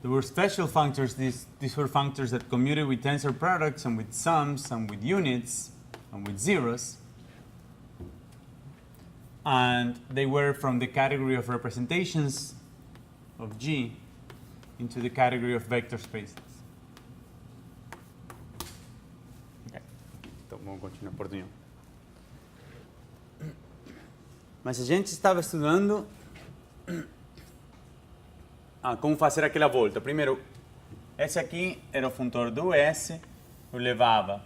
There were special functors. These were functors that commuted with tensor products and with sums and with units and with zeros. And they were from the category of representations of G into the category of vector spaces. Okay. Então vamos continuar por nenhum. Mas a gente estava estudando como fazer aquela volta. Primeiro, esse aqui era o funtor do S, eu levava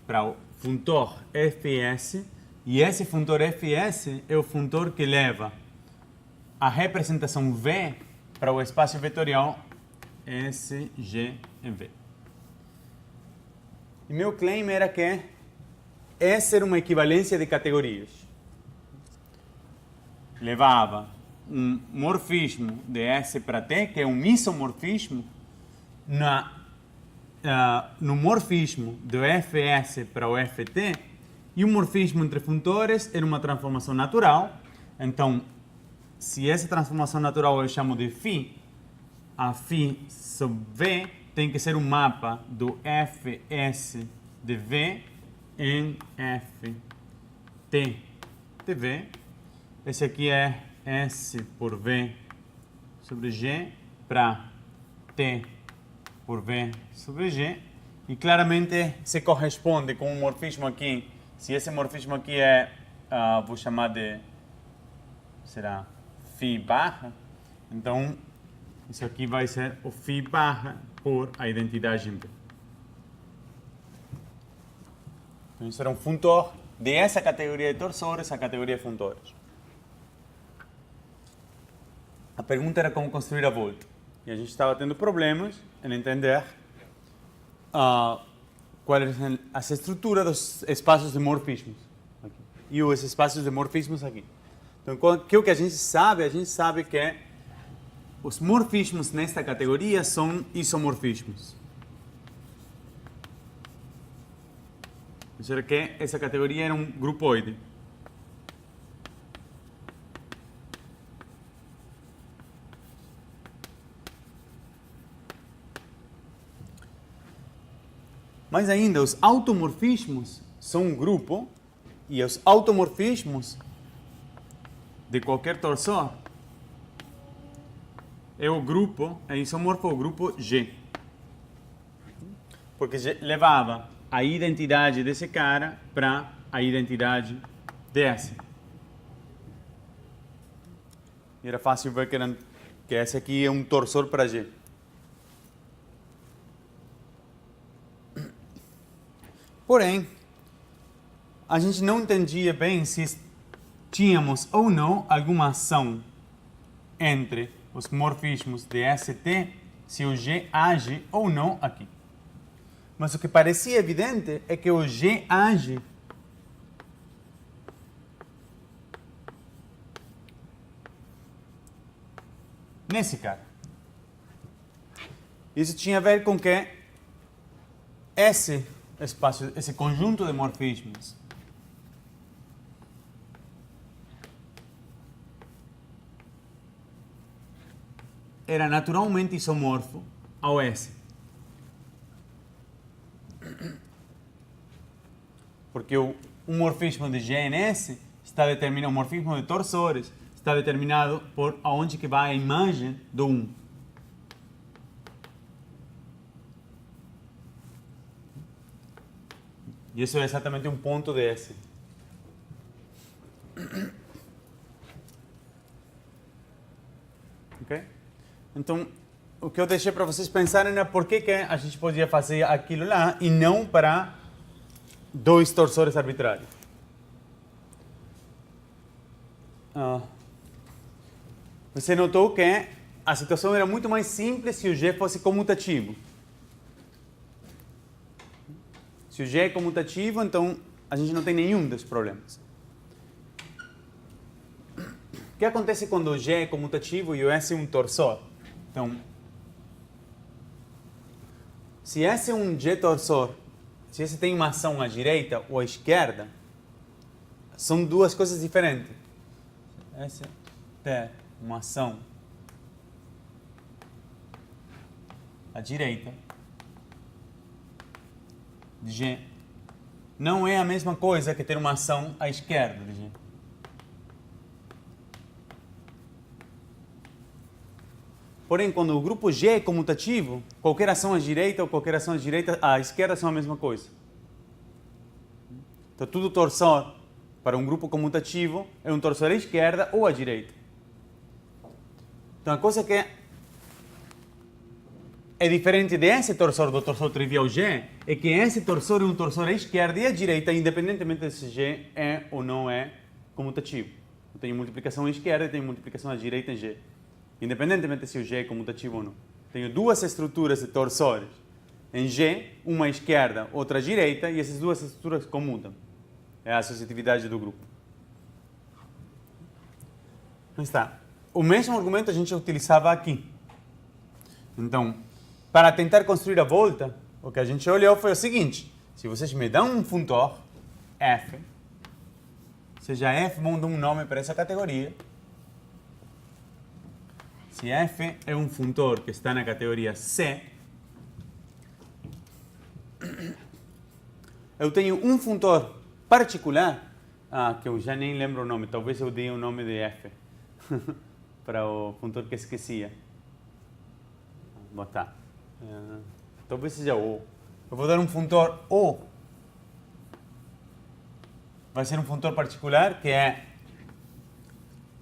para o funtor Fs, e esse funtor Fs é o funtor que leva a representação V para o espaço vetorial SG em V. E meu claim era que essa era uma equivalência de categorias. Levava um morfismo de S para T, que é um isomorfismo, no morfismo do Fs para o Ft, e o morfismo entre funtores era uma transformação natural. Então, se essa transformação natural eu chamo de φ, a φ sub V tem que ser um mapa do Fs de V em Ft de V. Esse aqui é S por V sobre G para T por V sobre G. E claramente se corresponde com o morfismo aqui. Se esse morfismo aqui é, vou chamar de, será φ barra, então isso aqui vai ser o φ barra por a identidade em V. Então isso era um funtor dessa categoria de torsores, a categoria de funtores. A pergunta era como construir a volta. E a gente estava tendo problemas em entender qual é a estrutura dos espaços de morfismos. Aqui. E os espaços de morfismos aqui. Então, o que a gente sabe? A gente sabe que os morfismos nesta categoria são isomorfismos. Ou seja, que essa categoria era um grupoide. Mas ainda, os automorfismos são um grupo, e os automorfismos de qualquer torsor é o grupo, é isomorfo o grupo G. Porque levava a identidade desse cara para a identidade desse. E era fácil ver que esse aqui é um torsor para G. Porém, a gente não entendia bem se tínhamos ou não alguma ação entre os morfismos de ST, se o G age ou não aqui. Mas o que parecia evidente é que o G age nesse cara. Isso tinha a ver com que esse espaço, esse conjunto de morfismos era naturalmente isomorfo ao S. Porque o morfismo de G em S está determinado, o morfismo de torsores está determinado por aonde que vai a imagem do 1. E isso é exatamente um ponto de S. Ok? Então, o que eu deixei para vocês pensarem é por que a gente podia fazer aquilo lá e não para dois torsores arbitrários. Você notou que a situação era muito mais simples se o G fosse comutativo. Se o G é comutativo, então a gente não tem nenhum dos problemas. O que acontece quando o G é comutativo e o S é um torsor? Então, se S é um G torsor, se S tem uma ação à direita ou à esquerda, são duas coisas diferentes. S tem uma ação à direita de G não é a mesma coisa que ter uma ação à esquerda de G. Porém, quando o grupo G é comutativo, qualquer ação à direita ou qualquer ação à esquerda são a mesma coisa. Então, todo torsor para um grupo comutativo é um torsor à esquerda ou à direita. Então, a coisa que é diferente desse torsor, do torsor trivial G, é que esse torsor é um torsor à esquerda e à direita, independentemente de se G é ou não é comutativo. Eu tenho multiplicação à esquerda e tenho multiplicação à direita em G. Independentemente se o G é comutativo ou não. Tenho duas estruturas de torsores em G, uma à esquerda, outra à direita, e essas duas estruturas comutam. É a associatividade do grupo. Então está. O mesmo argumento a gente utilizava aqui. Então, para tentar construir a volta, o que a gente olhou foi o seguinte. Se vocês me dão um funtor, f, seja f, vão dar um nome para essa categoria. Se f é um funtor que está na categoria C, eu tenho um funtor particular, que eu já nem lembro o nome, talvez eu dei o nome de f para o funtor que esquecia. Vou botar. Talvez seja O. Eu vou dar um funtor O. Vai ser um funtor particular que é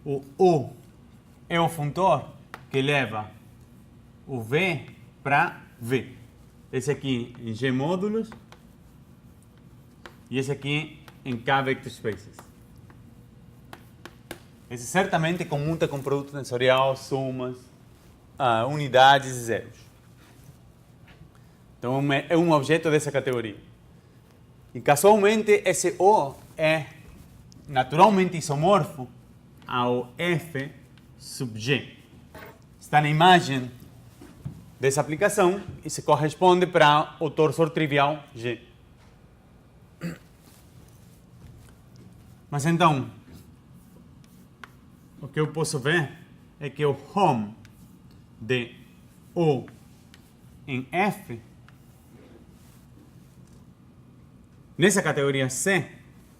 o O é o funtor que leva o V para V. Esse aqui em G módulos e esse aqui em K vector spaces. Esse certamente comuta com produto tensorial, somas, unidades e zeros. Então é um objeto dessa categoria. E casualmente esse O é naturalmente isomorfo ao F sub G. Está na imagem dessa aplicação e se corresponde para o torsor trivial G. Mas então, o que eu posso ver é que o home de O em F, nessa categoria C,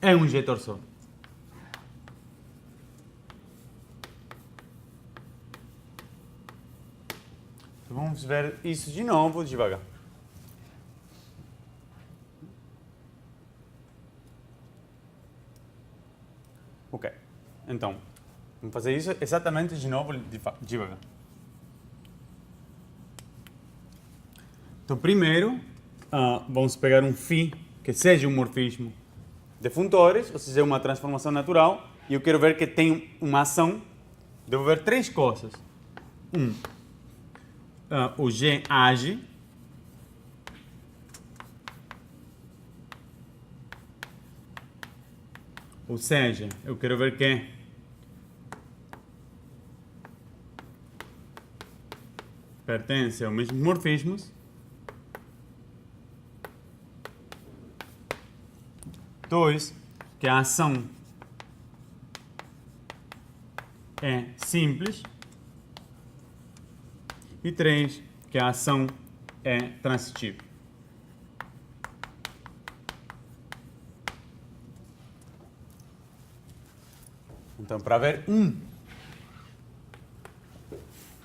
é um G-torsor. Então vamos ver isso de novo, devagar. Ok, então, vamos fazer isso exatamente de novo, devagar. Então, primeiro, vamos pegar um φ que seja um morfismo de funtores, ou seja, uma transformação natural, e eu quero ver que tem uma ação. Devo ver três coisas. O G age. Ou seja, eu quero ver que pertence aos mesmos morfismos. 2, que a ação é simples. E 3, que a ação é transitiva. Então, para ver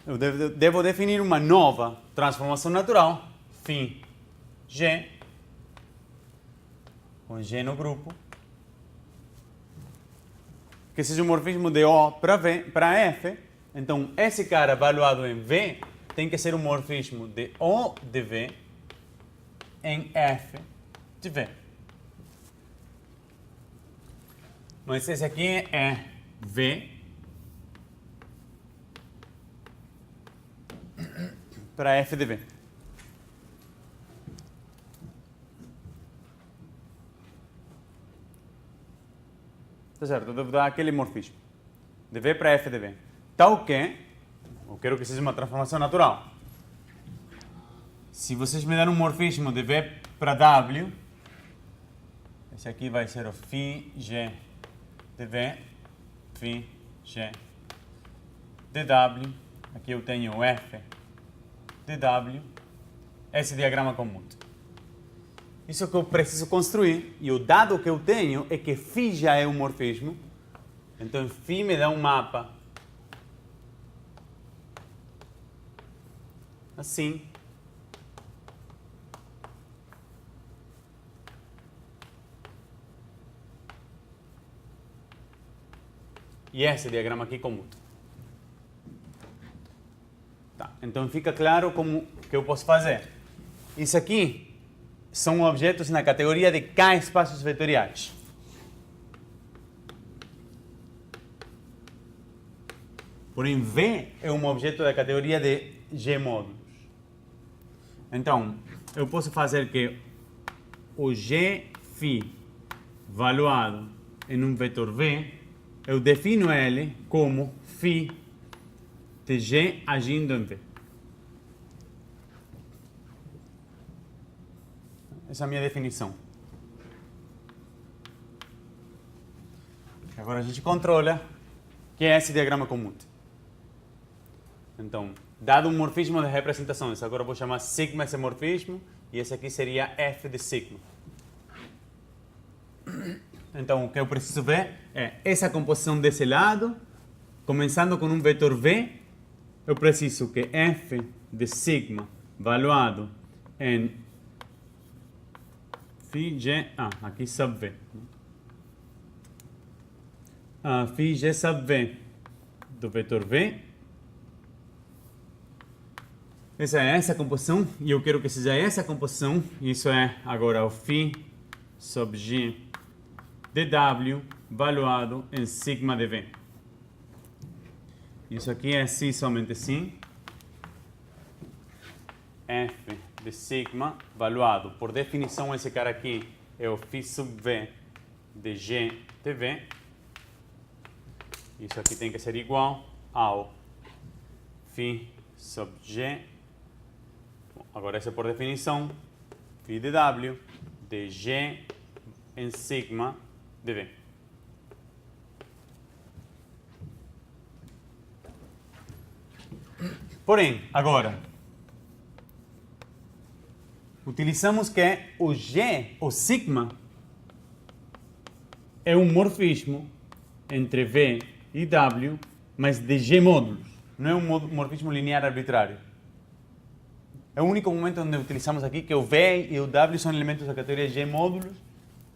eu devo definir uma nova transformação natural, φ G, com G no grupo, que seja um morfismo de O para F. Então, esse cara valuado em V tem que ser um morfismo de O de V em F de V. Mas esse aqui é V para F de V. Tá certo? Eu devo dar aquele morfismo de V para F de V. Tal que eu quero que seja uma transformação natural. Se vocês me deram um morfismo de V para W, esse aqui vai ser o φ G de V, φ G de W. Aqui eu tenho o F de W esse diagrama commute. Isso que eu preciso construir, e o dado que eu tenho é que φ já é um morfismo, então φ me dá um mapa assim. E esse diagrama aqui comuta. Tá, então fica claro como que eu posso fazer. Isso aqui são objetos na categoria de K espaços vetoriais. Porém, V é um objeto da categoria de G módulos. Então, eu posso fazer que o Gφ valuado em um vetor V, eu defino ele como φ de G agindo em V. Essa é a minha definição. Agora a gente controla que é esse diagrama commute. Então, dado um morfismo de representações, agora eu vou chamar sigma esse morfismo, e esse aqui seria f de sigma. Então, o que eu preciso ver é essa composição desse lado, começando com um vetor V, eu preciso que f de sigma valuado em φ g, aqui sub V. Φ g sub V do vetor V. Essa é essa composição, e eu quero que seja essa composição. Isso é agora o φ sub g dw valuado em sigma de V. Isso aqui é assim, somente assim. F de sigma valuado, por definição, esse cara aqui é o φ sub V de G de V. Isso aqui tem que ser igual ao φ sub G. Bom, agora esse é por definição, φ de W de G em sigma de V. Porém, agora, utilizamos que o G, o sigma, é um morfismo entre V e W, mas de G módulos. Não é um morfismo linear arbitrário. É o único momento onde utilizamos aqui que o V e o W são elementos da categoria G módulos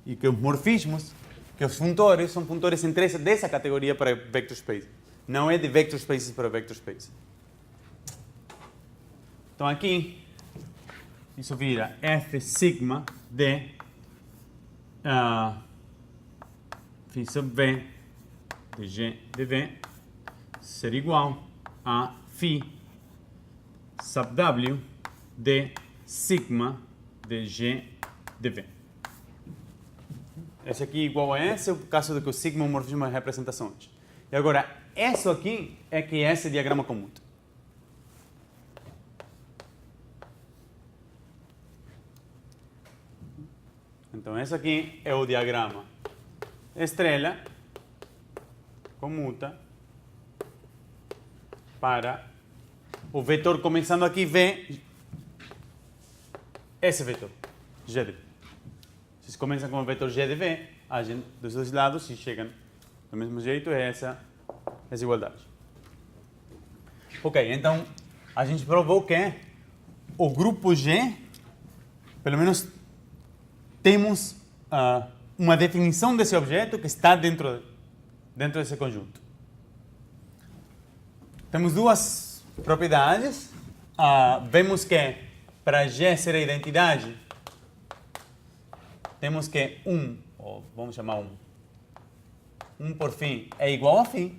e que os morfismos, que os funtores, são funtores dessa categoria para vector space. Não é de vector spaces para vector space. Então aqui, isso vira F sigma de φ sub V de G de V ser igual a φ sub W de sigma de G de V. Esse aqui igual a esse é o caso de que o sigma é um morfismo de representações. E agora, isso aqui é que é esse diagrama commute. Então, esse aqui é o diagrama estrela comuta para o vetor começando aqui V, esse vetor, G de V. Vocês começam com o vetor G de V, agem dos dois lados e chegam do mesmo jeito, é essa desigualdade. Ok, então a gente provou que o grupo G, pelo menos temos uma definição desse objeto que está dentro desse conjunto. Temos duas propriedades. Vemos que para G ser a identidade, temos que vamos chamar 1 por φ é igual a φ,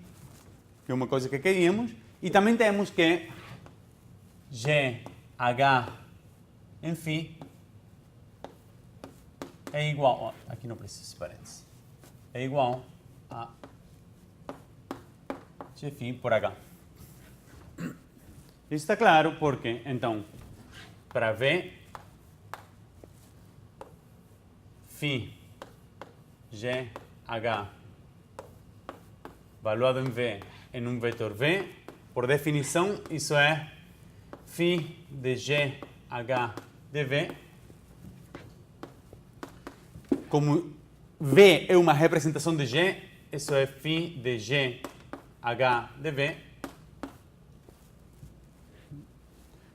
que é uma coisa que queríamos, e também temos que GH em φ é igual, aqui não precisa de parênteses, é igual a Gφ por H. Isso está claro porque, então, para V, φ GH valuado em V em um vetor V, por definição, isso é φ de GH de V. Como V é uma representação de G, isso é φ de G H de V.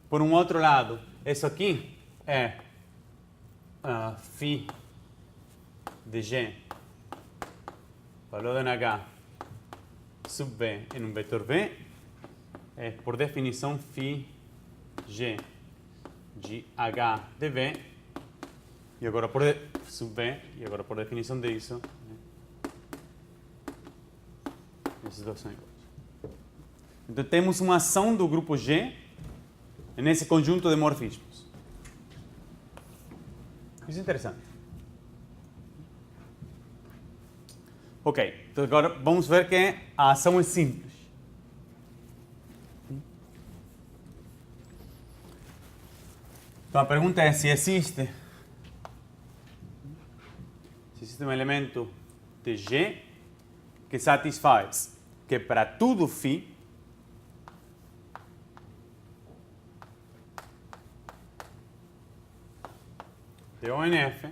Por um outro lado, isso aqui é φ de G valor em H sub V em um vetor V. É, por definição, φ G de H de V. E agora por sub V, e agora por definição disso, esses dois são iguais. Então temos uma ação do grupo G nesse conjunto de morfismos. Isso é interessante. Ok, então agora vamos ver que a ação é simples. Então a pergunta é se existe um elemento de G que satisfaz que para tudo φ de O em F,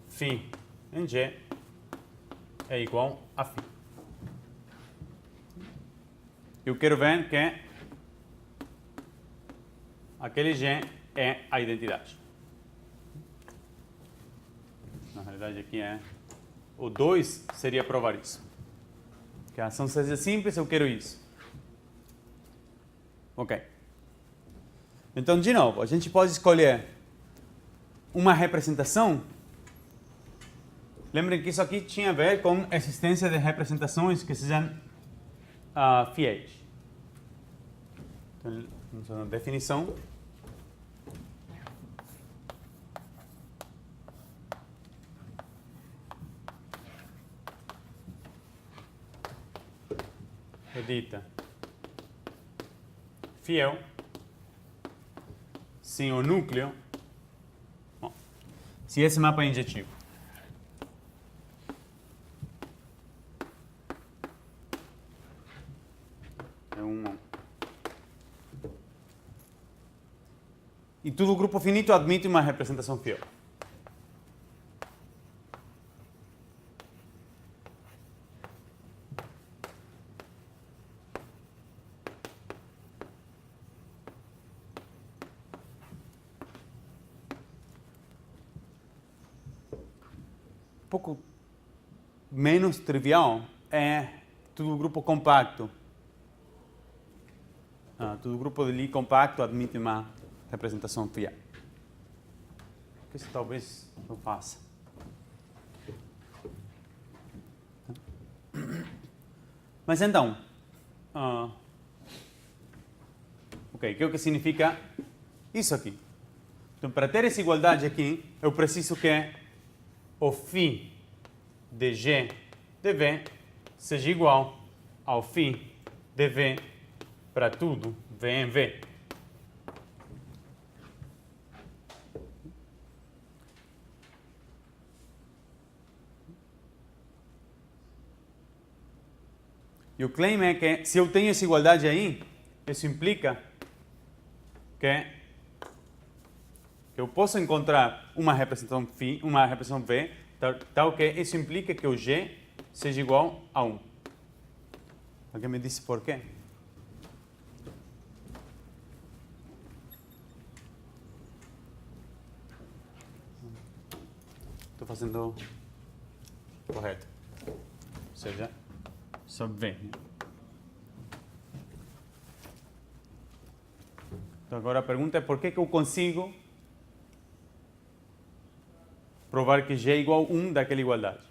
φ em G é igual a φ. Eu quero ver que aquele G é a identidade. Na realidade aqui é o 2 seria provar isso. Que a ação seja simples, eu quero isso. Ok. Então, de novo, a gente pode escolher uma representação. Lembrem que isso aqui tinha a ver com a existência de representações que sejam fiéis. Então, vamos fazer uma definição. É dita fiel se o núcleo, bom, se esse mapa é injetivo. É e todo grupo finito admite uma representação fiel. Um pouco menos trivial é todo grupo compacto. Todo grupo de Lie compacto admite uma representação fiel. Isso talvez não faça. Mas então, ok, o que significa isso aqui? Então, para ter essa igualdade aqui, eu preciso que o φ de G de V seja igual ao φ de V para tudo V em V. E o claim é que se eu tenho essa igualdade aí, isso implica que eu posso encontrar uma representação φ, uma representação V, tal que isso implica que o G seja igual a 1. Alguém me disse por quê? Estou fazendo correto. Ou seja, sobre V. Então agora a pergunta é por que eu consigo provar que G é igual a 1 daquela igualdade.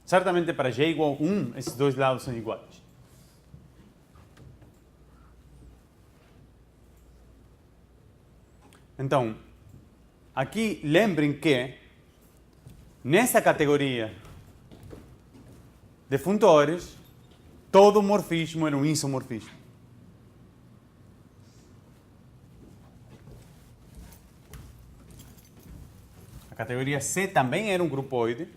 Certamente para G igual a 1, esses dois lados são iguais. Então, aqui lembrem que nessa categoria de funtores, todo morfismo era um isomorfismo. A categoria C também era um grupoide.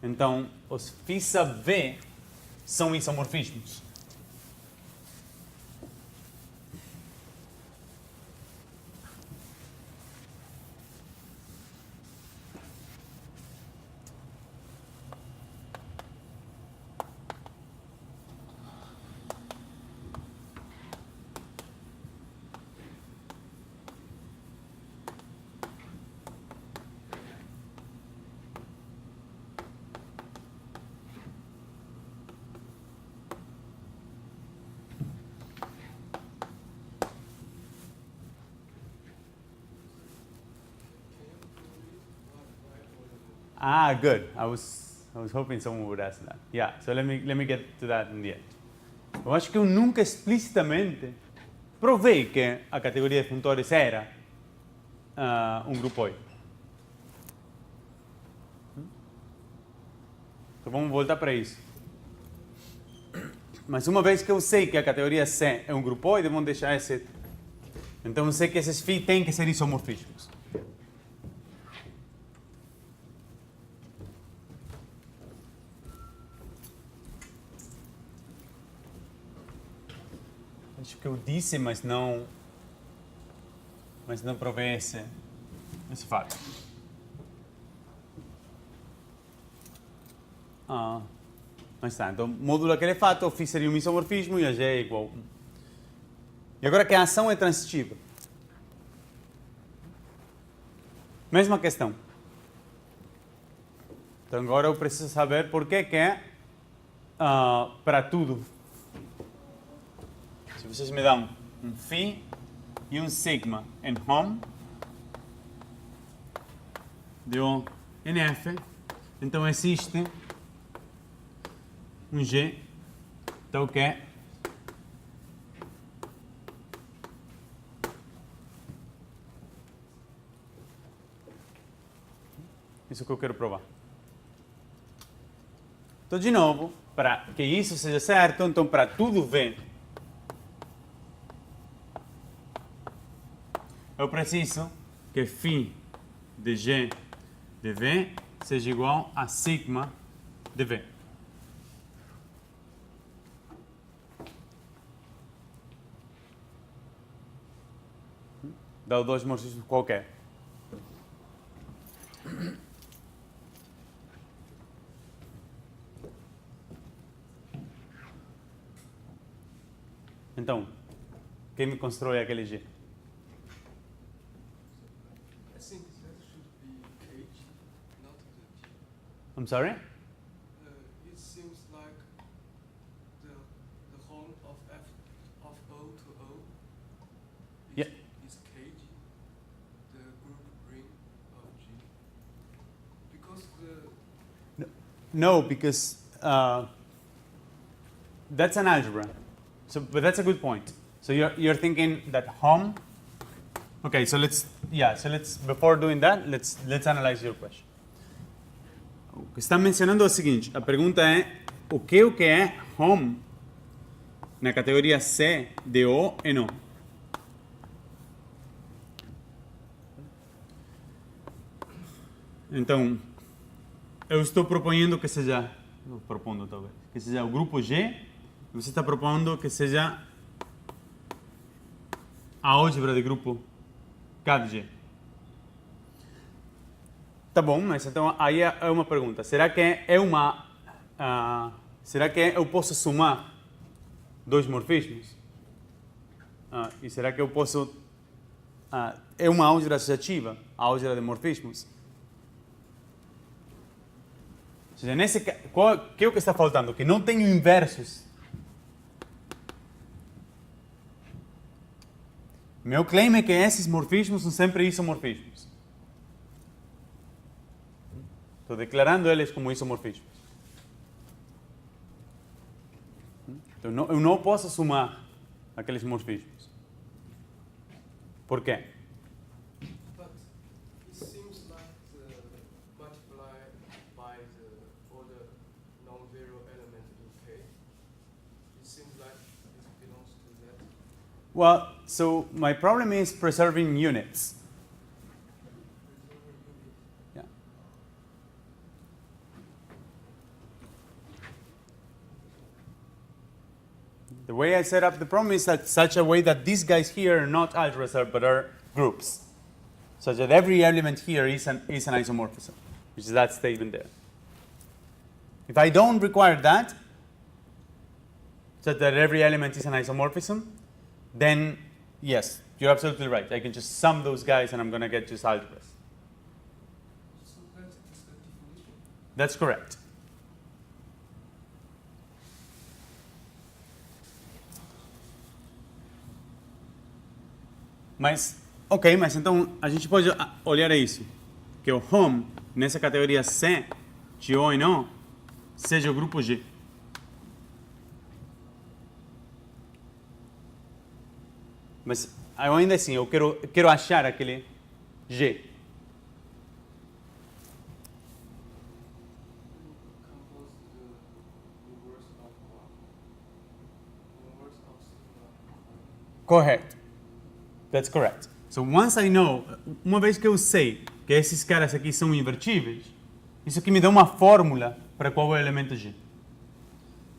Então, os φ V são isomorfismos. Good. I was hoping someone would ask that. Yeah, so let me get to that in the end. Eu acho que eu nunca explicitamente provei que a categoria de funtores era grupo OI. Então vamos voltar para isso. Mas uma vez que eu sei que a categoria C é grupo OI, vamos deixar esse. Então eu sei que esses φ têm que ser isomorfismos. Acho que eu disse, mas não provei esse fato. Mas tá, então módulo aquele fato, o φ seria um isomorfismo e a G é igual. E agora que a ação é transitiva. Mesma questão. Então agora eu preciso saber por que é para tudo. Se vocês me dão um φ e um sigma em home de O em F, então existe um G, então que é isso que eu quero provar. Então, de novo, para que isso seja certo, então para tudo V, eu preciso que φ de G de V seja igual a sigma de V. Dá dois morfismos qualquer. Então, quem me constrói aquele G? I think that should be Kh, not the G. I'm sorry? It seems like the home of F of O to O Yeah. is Kg, the group ring of G. Because No, because that's an algebra. So, but that's a good point. So you're thinking that home. Okay, so let's before doing that, let's analyze your question. O que está mencionando é o seguinte: a pergunta é o que é home na categoria C de O em O. Então, eu estou propondo que seja, que seja o grupo G, e você está propondo que seja a álgebra de grupo K de G. Tá bom, mas então aí é uma pergunta. Será que eu posso somar dois morfismos? E será que eu posso... é uma álgebra associativa, a álgebra de morfismos? Ou seja, nesse que é o que está faltando? Que não tenho inversos. Meu claim é que esses morfismos são sempre isomorfismos. Estou declarando eles como isomorfismos. Então, eu não posso somar aqueles morfismos. Por quê? but it seems like the multiply by the other non-zero element in K. It seems like it belongs to that. Well, so my problem is preserving units. Yeah. The way I set up the problem is that such a way that these guys here are not algebras but are groups. Such that every element here is an isomorphism, which is that statement there. If I don't require that, such that every element is an isomorphism, then yes, you're absolutely right. I can just sum those guys and I'm going to get just algebras. So that is the definition. That's correct. Mas, ok, mas então a gente pode olhar isso. Que o home nessa categoria C, de O e NO, seja o grupo G. Mas ainda assim, eu quero achar aquele G. Compose the inverse of sigma. Correto. That's correct. So once I know, uma vez que eu sei que esses caras aqui são invertíveis, isso aqui me dá uma fórmula para qual é o elemento G.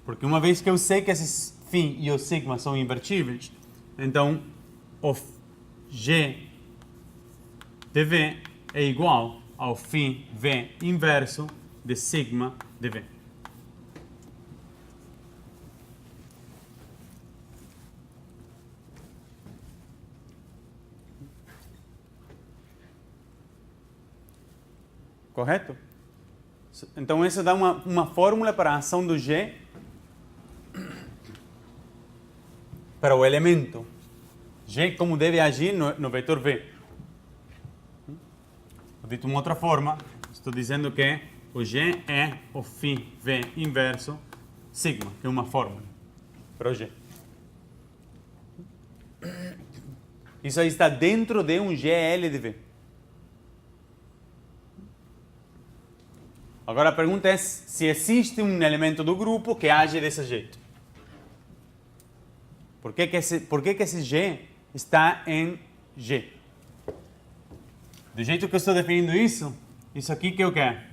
Porque uma vez que eu sei que esses φ e o sigma são invertíveis, então o G de V é igual ao φ V inverso de sigma de V. Correto? Então, isso dá uma fórmula para a ação do G para o elemento G, como deve agir no vetor V. Dito de uma outra forma, estou dizendo que o G é o φ V inverso sigma, que é uma fórmula para o G. Isso aí está dentro de um GL de V. Agora a pergunta é se existe um elemento do grupo que age desse jeito. Por que esse G está em G? Do jeito que eu estou definindo isso aqui que é o que é?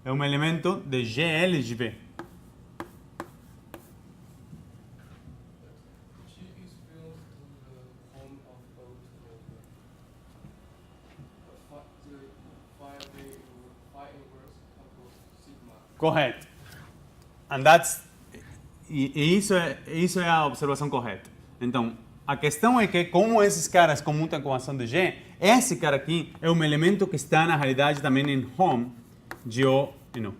É um elemento de GL de V. G is built to the form of both the phi inverse compose sigma. Correto. Isso é a observação correta. Então, a questão é que como esses caras comutam com a ação de G, esse cara aqui é um elemento que está na realidade também em home de O e NO.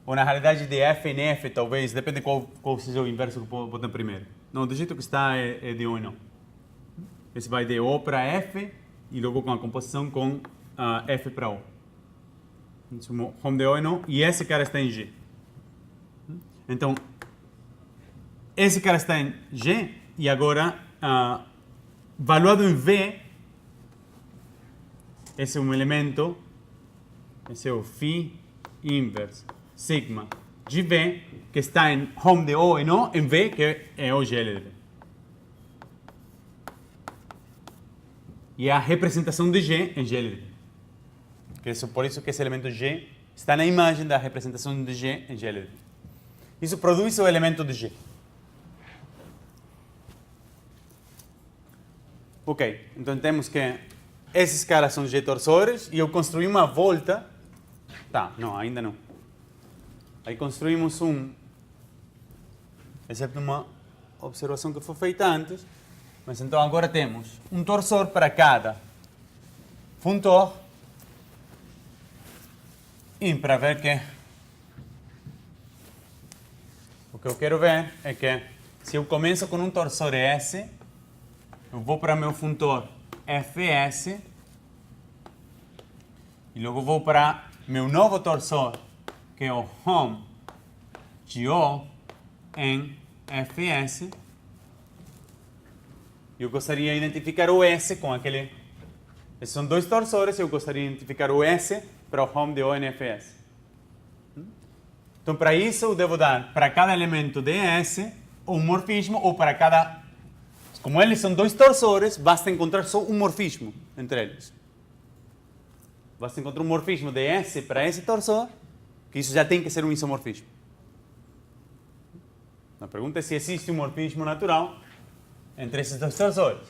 Ou na realidade de F em F, talvez, depende qual seja o inverso que eu botar primeiro. Não, do jeito que está é de O e NO. Esse vai de O para F e logo com a composição com F para O. Home de O e NO, e esse cara está em G. Então, esse cara está em G e agora, valuado em V, esse é um elemento, esse é o φ inverse sigma de V, que está em home de O e NO, em V, que é o GL de V. E a representação de G em GL de V. Por isso que esse elemento G está na imagem da representação de G em GL de V. Isso produz o elemento de G. Ok, então temos que esses caras são G-torsores e eu construí uma volta. Tá, não, ainda não. Aí construímos exceto uma observação que foi feita antes, mas então agora temos um torsor para cada funtor. E para ver que o que eu quero ver é que se eu começo com um torsor S, eu vou para meu funtor Fs e logo vou para meu novo torsor, que é o home de O em Fs. Eu gostaria de identificar o S com aquele... Esses são dois torsores, eu gostaria de identificar o S para o home de O em Fs. Então, para isso, eu devo dar para cada elemento de S um morfismo, ou para cada... Como eles são dois torsores, basta encontrar só um morfismo entre eles. Basta encontrar um morfismo de S para esse torsor, que isso já tem que ser um isomorfismo. A pergunta é se existe um morfismo natural entre esses dois torsores.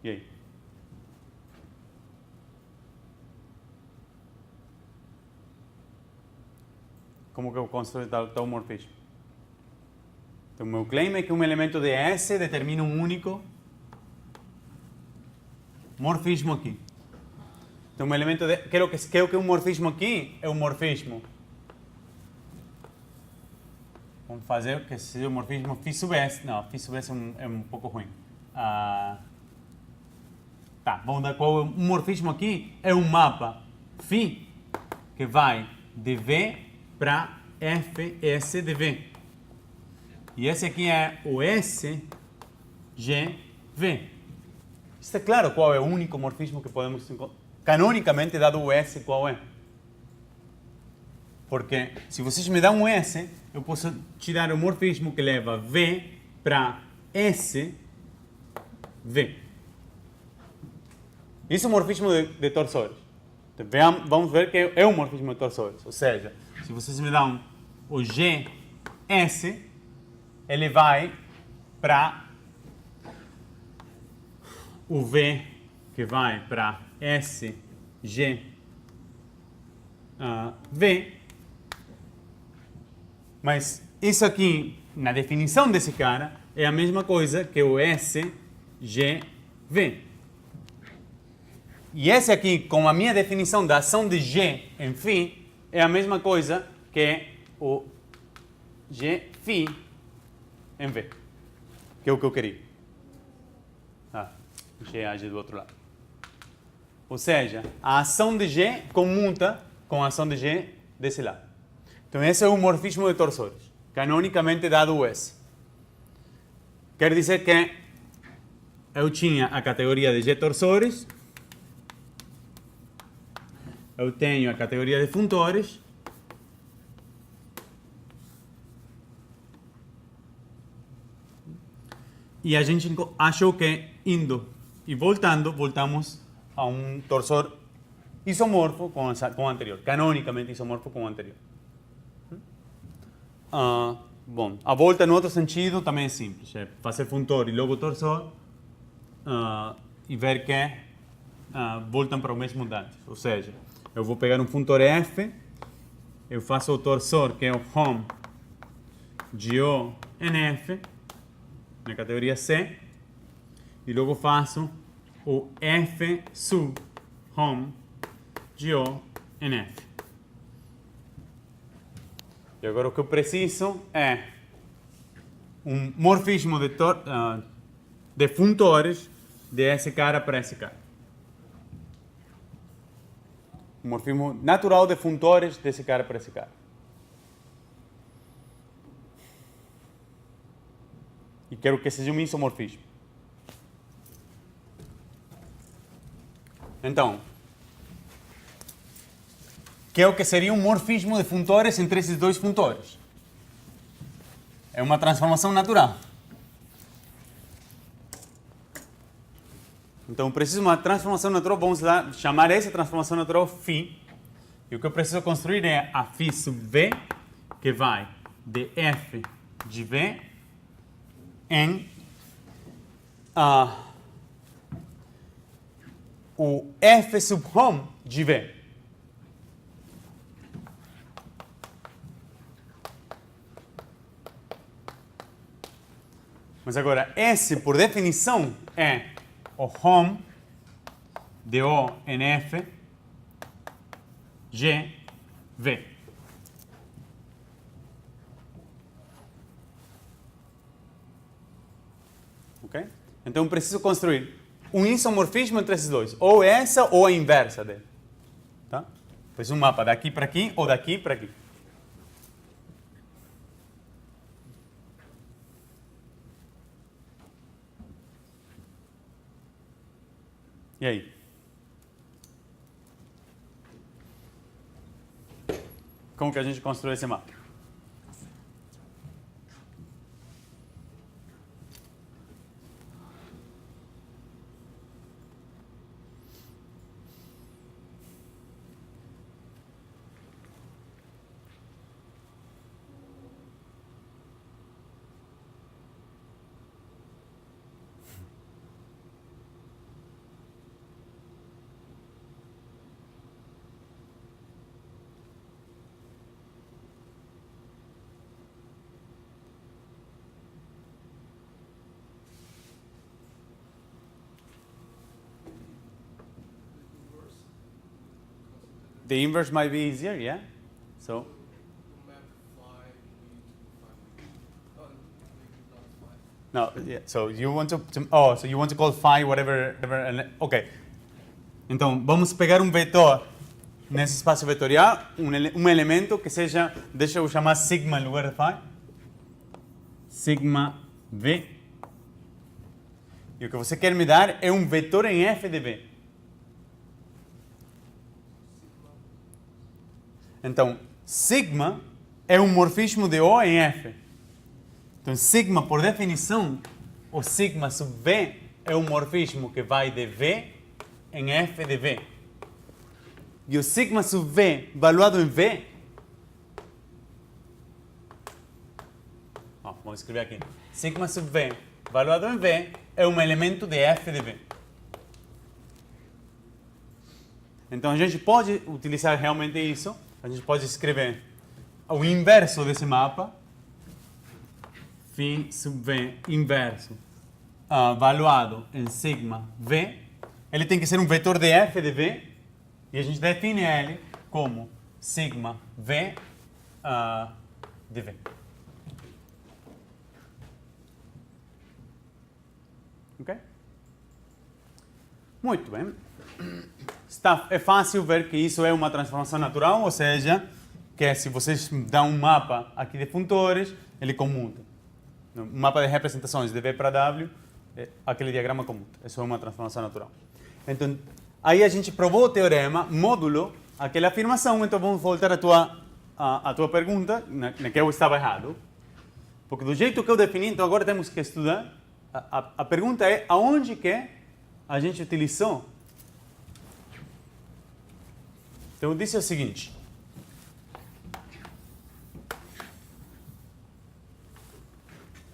E aí? Como que eu construo tal morfismo? Então, o meu claim é que um elemento de S determina um único morfismo aqui. Então, um elemento de... Quero que um morfismo aqui é um morfismo Vamos fazer que seja o morfismo φ sub S. Não, φ sub S é um pouco ruim. Tá, vamos dar qual o morfismo aqui? É um mapa φ que vai de V para Fs de V. E esse aqui é o SGV. Está claro qual é o único morfismo que podemos encontrar? Canonicamente, dado o S, qual é? Porque se vocês me dão um S, eu posso te dar um morfismo que leva V para SV. Isso é um morfismo de torsores. Então, vamos ver que é um morfismo de torsores. Ou seja, se vocês me dão o GS, ele vai para o V, que vai para SGV. Mas isso aqui, na definição desse cara, é a mesma coisa que o SGV. E esse aqui, com a minha definição da ação de G em φ, é a mesma coisa que o Gφ em V, que é o que eu queria. Deixei a G do outro lado. Ou seja, a ação de G comuta com a ação de G desse lado. Então esse é o morfismo de torsores, canonicamente dado o S. Quer dizer que eu tinha a categoria de G torsores, eu tenho a categoria de funtores, e a gente achou que indo e voltando, voltamos a um torsor isomorfo com o anterior, canonicamente isomorfo com o anterior. Bom, a volta no outro sentido também é simples, é fazer funtor e logo torsor e ver que voltam para o mesmo dante. Ou seja, eu vou pegar um funtor F, eu faço o torsor que é o home GO NF, na categoria C, e logo faço o F sub home GO NF. E agora o que eu preciso é um morfismo de funtores de esse cara para esse cara. Um morfismo natural de funtores desse cara para esse cara. E quero que seja um isomorfismo. Então, que é o que seria um morfismo de funtores entre esses dois funtores. É uma transformação natural. Então, preciso de uma transformação natural, vamos lá chamar essa transformação natural φ. E o que eu preciso construir é a φ sub V, que vai de F de V em o F sub home de V. Mas agora, S, por definição, é o home de O em F G V. Ok? Então, preciso construir um isomorfismo entre esses dois. Ou essa ou a inversa dele. Tá? Pois um mapa daqui para aqui ou daqui para aqui. E aí? Como que a gente construiu esse mapa? The inverse might be easier, yeah? So, To map phi, we need to find No, yeah, so you want so you want to call phi whatever, ok. Então, vamos pegar um vetor nesse espaço vetorial, um elemento que seja, deixa eu chamar sigma em lugar de phi. Sigma V. E o que você quer me dar é um vetor em f de V. Então, sigma é um morfismo de O em f. Então, sigma, por definição, o sigma sub V é um morfismo que vai de V em f de V. E o sigma sub V, valuado em V, vamos escrever aqui. Sigma sub V, valuado em V, é um elemento de f de V. Então, a gente pode utilizar realmente isso. A gente pode escrever o inverso desse mapa. Φ sub V inverso, valuado em sigma V. Ele tem que ser um vetor de f de V. E a gente define ele como sigma V de V. Ok? Muito bem. É fácil ver que isso é uma transformação natural, ou seja, que se vocês dão um mapa aqui de funtores, ele comuta. Um mapa de representações de V para W, aquele diagrama comuta. Isso é uma transformação natural. Então, aí a gente provou o teorema, módulo, aquela afirmação, então vamos voltar à tua pergunta, na que eu estava errado. Porque do jeito que eu defini, então agora temos que estudar. A pergunta é, aonde que a gente utilizou? Então eu disse o seguinte.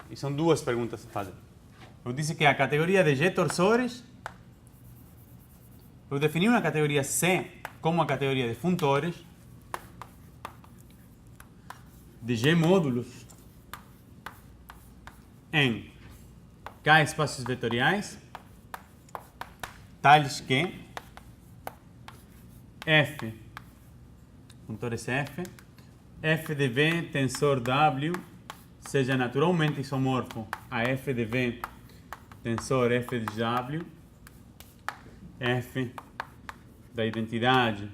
E são duas perguntas a fazer. Eu disse que a categoria de G torsores, eu defini uma categoria C como a categoria de funtores, de G módulos em K espaços vetoriais, tais que F, funtores F de V tensor W seja naturalmente isomorfo a F de V tensor F de W, F da identidade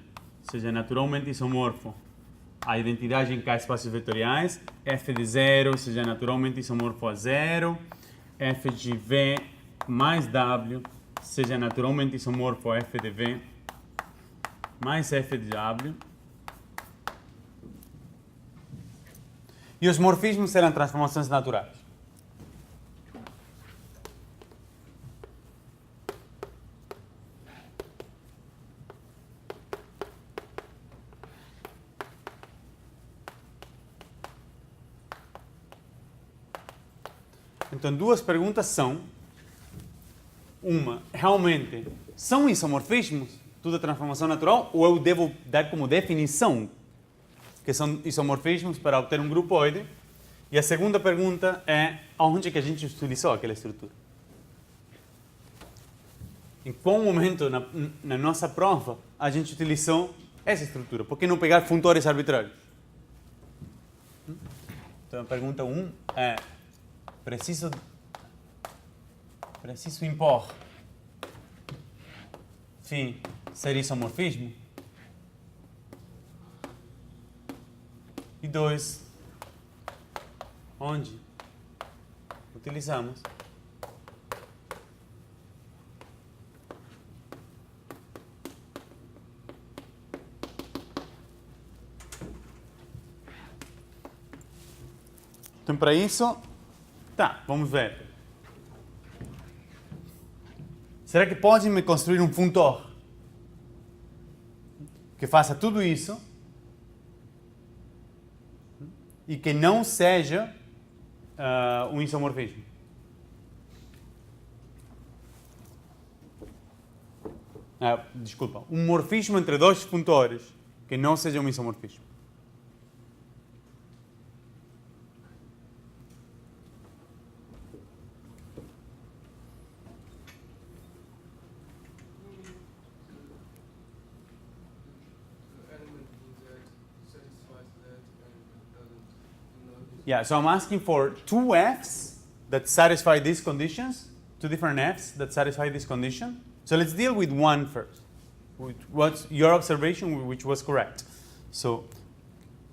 seja naturalmente isomorfo à identidade em K espaços vetoriais, F de 0 seja naturalmente isomorfo a 0, F de V mais W seja naturalmente isomorfo a F de V mais F de W. E os morfismos serão transformações naturais. Então, duas perguntas são: uma, realmente, são isomorfismos tudo transformação natural, ou eu devo dar como definição que são isomorfismos para obter um grupoide? E a segunda pergunta é, aonde que a gente utilizou aquela estrutura? Em qual momento na nossa prova a gente utilizou essa estrutura? Por que não pegar funtores arbitrários? Então a pergunta 1 é, preciso impor φ ser isomorfismo? E 2, onde utilizamos então, para isso, vamos ver. Será que pode me construir um funtor que faça tudo isso e que não seja um isomorfismo? Desculpa, um morfismo entre dois funtores que não seja um isomorfismo. Yeah, so I'm asking for two Fs that satisfy these conditions, two different f's that satisfy this condition. So let's deal with one first. What's your observation, which was correct? So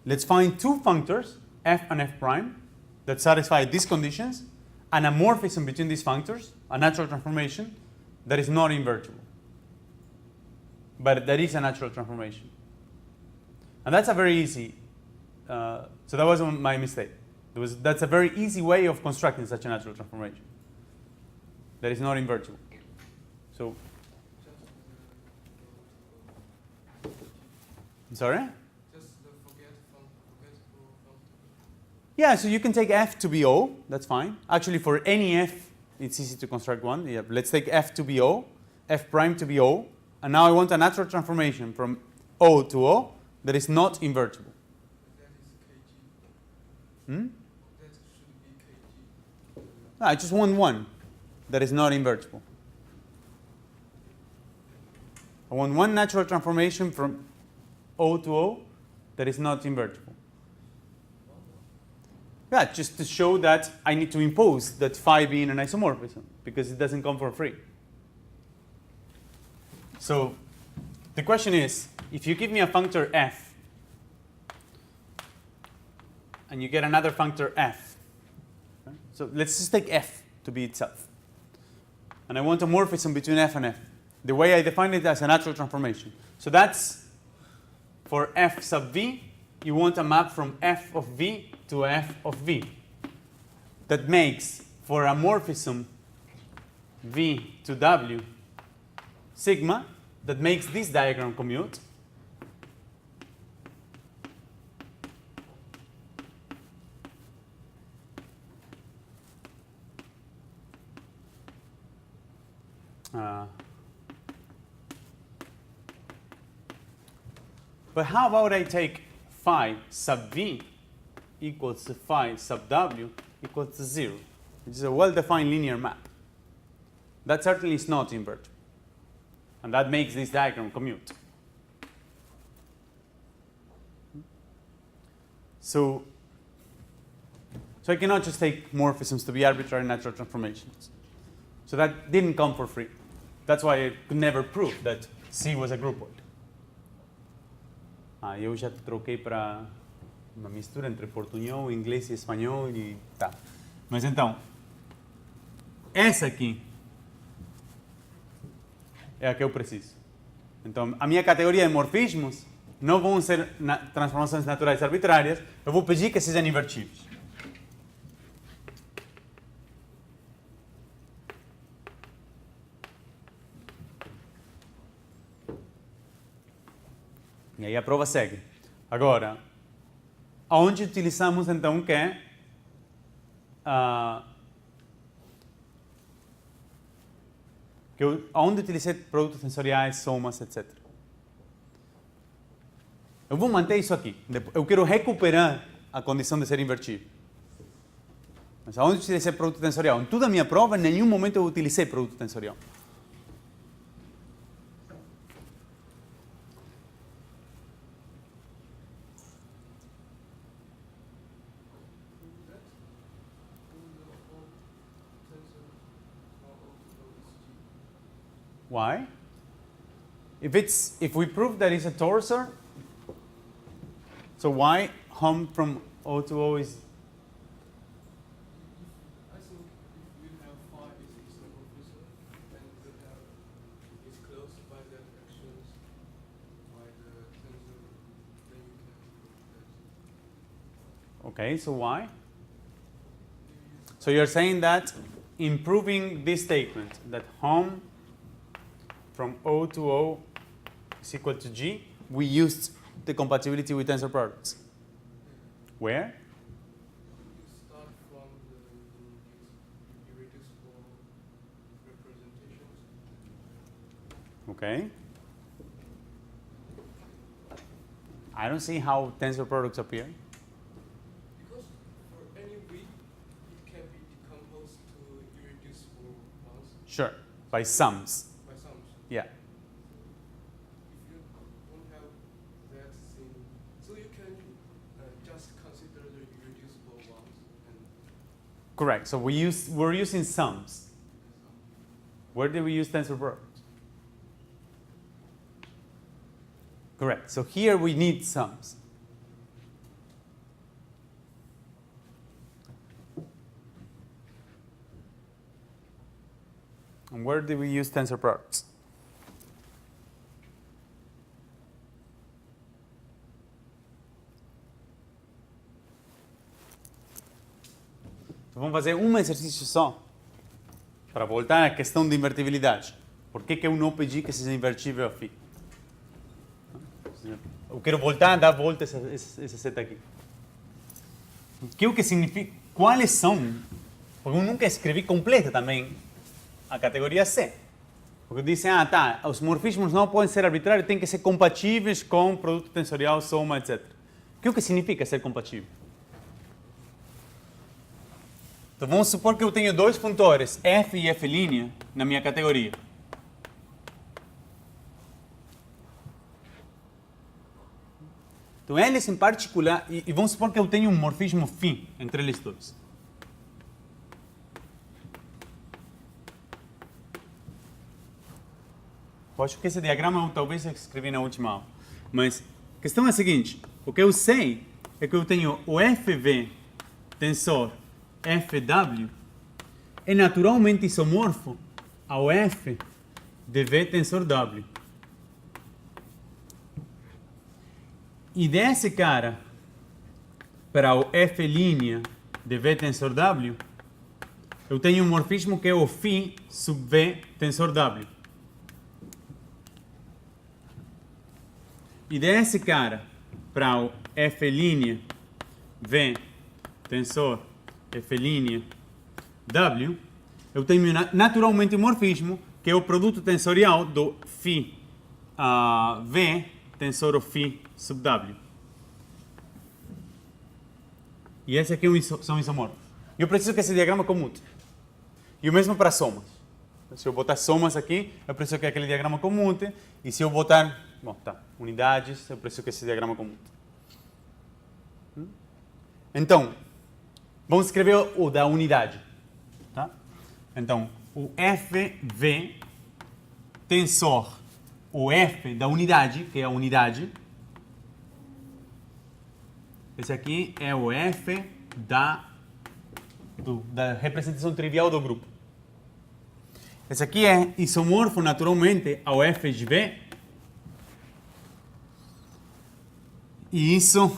let's find two functors, f and f prime, that satisfy these conditions, and a morphism between these functors, a natural transformation, that is not invertible. But that is a natural transformation. And that's a very easy, so that wasn't my mistake. That's a very easy way of constructing such a natural transformation that is not invertible. So, I'm sorry? Just the forgetful function. Yeah, so you can take f to be O, that's fine. Actually, for any f, it's easy to construct one. Yeah, let's take f to be O, f prime to be O, and now I want a natural transformation from O to O that is not invertible. That is kg. Hmm? That should be kg. No, I just want one that is not invertible. I want one natural transformation from O to O that is not invertible. Yeah, just to show that I need to impose that phi being an isomorphism, because it doesn't come for free. So the question is, if you give me a functor f, and you get another functor f, okay? So let's just take f to be itself. And I want a morphism between f and f. The way I define it as a natural transformation. So that's for f sub v, you want a map from f of v to f of v. That makes, for a morphism v to w, sigma, that makes this diagram commute. But how about I take phi sub v equals to phi sub w equals to 0, which is a well-defined linear map. That certainly is not invertible. And that makes this diagram commute. So I cannot just take morphisms to be arbitrary natural transformations. So that didn't come for free. That's why I could never prove that C was a groupoid. Eu já troquei para uma mistura entre portunhol, inglês e espanhol e tá. Mas então, essa aqui é a que eu preciso. Então, a minha categoria de morfismos não vão ser transformações naturais arbitrárias, eu vou pedir que sejam invertíveis. E aí a prova segue. Agora, aonde utilizamos então que é onde utilizei produtos tensoriais, somas, etc. Eu vou manter isso aqui. Eu quero recuperar a condição de ser invertível. Mas aonde utilizei produto tensorial? Em toda a minha prova, em nenhum momento eu utilizei produto tensorial. Why? If we prove that it's a torsor, so why hom from O to O is? I think if you have phi is isomorphism and is closed by the actions by the tensor, then you can prove that. Okay, so why? So you're saying that in proving this statement that hom from O to O is equal to G, we used the compatibility with tensor products. Where? You start from the irreducible representations. Okay. I don't see how tensor products appear. Because for any V, it can be decomposed to irreducible ones Sure, by sums. by sums. Yeah. If you don't have that thing, so you can just consider the irreducible ones. And Correct. So we're using sums. Where did we use tensor products? Correct. So here we need sums. And where did we use tensor products? Então vamos fazer um exercício só para voltar à questão de invertibilidade. Por que é um OPG que seja invertível a φ? Eu quero voltar a dar volta essa seta aqui. O que significa? Quais são? Porque eu nunca escrevi completa também a categoria C. Porque dizem, os morfismos não podem ser arbitrários, têm que ser compatíveis com produto tensorial, soma, etc. O que significa ser compatível? Então vamos supor que eu tenho dois funtores, f e f' na minha categoria. Então eles em particular, e vamos supor que eu tenho um morfismo φ entre eles dois. Eu acho que esse diagrama eu talvez escrevi na última aula. Mas a questão é a seguinte, o que eu sei é que eu tenho o FV tensor FW é naturalmente isomorfo ao F de V tensor W. E desse cara para o F' de V tensor W, eu tenho um morfismo que é o φ sub V tensor W. E desse cara para o F' V tensor F' W, eu tenho naturalmente um morfismo que é o produto tensorial do φ V tensor φ sub W. E esse aqui são isomorfos. Eu preciso que esse diagrama comute. E o mesmo para somas. Se eu botar somas aqui, eu preciso que aquele diagrama comute. E se eu botar unidades, eu preciso que esse diagrama comute. Então, vamos escrever o da unidade. Tá? Então, o FV tensor, o F da unidade, que é a unidade. Esse aqui é o F da representação trivial do grupo. Esse aqui é isomorfo naturalmente ao F de V. E isso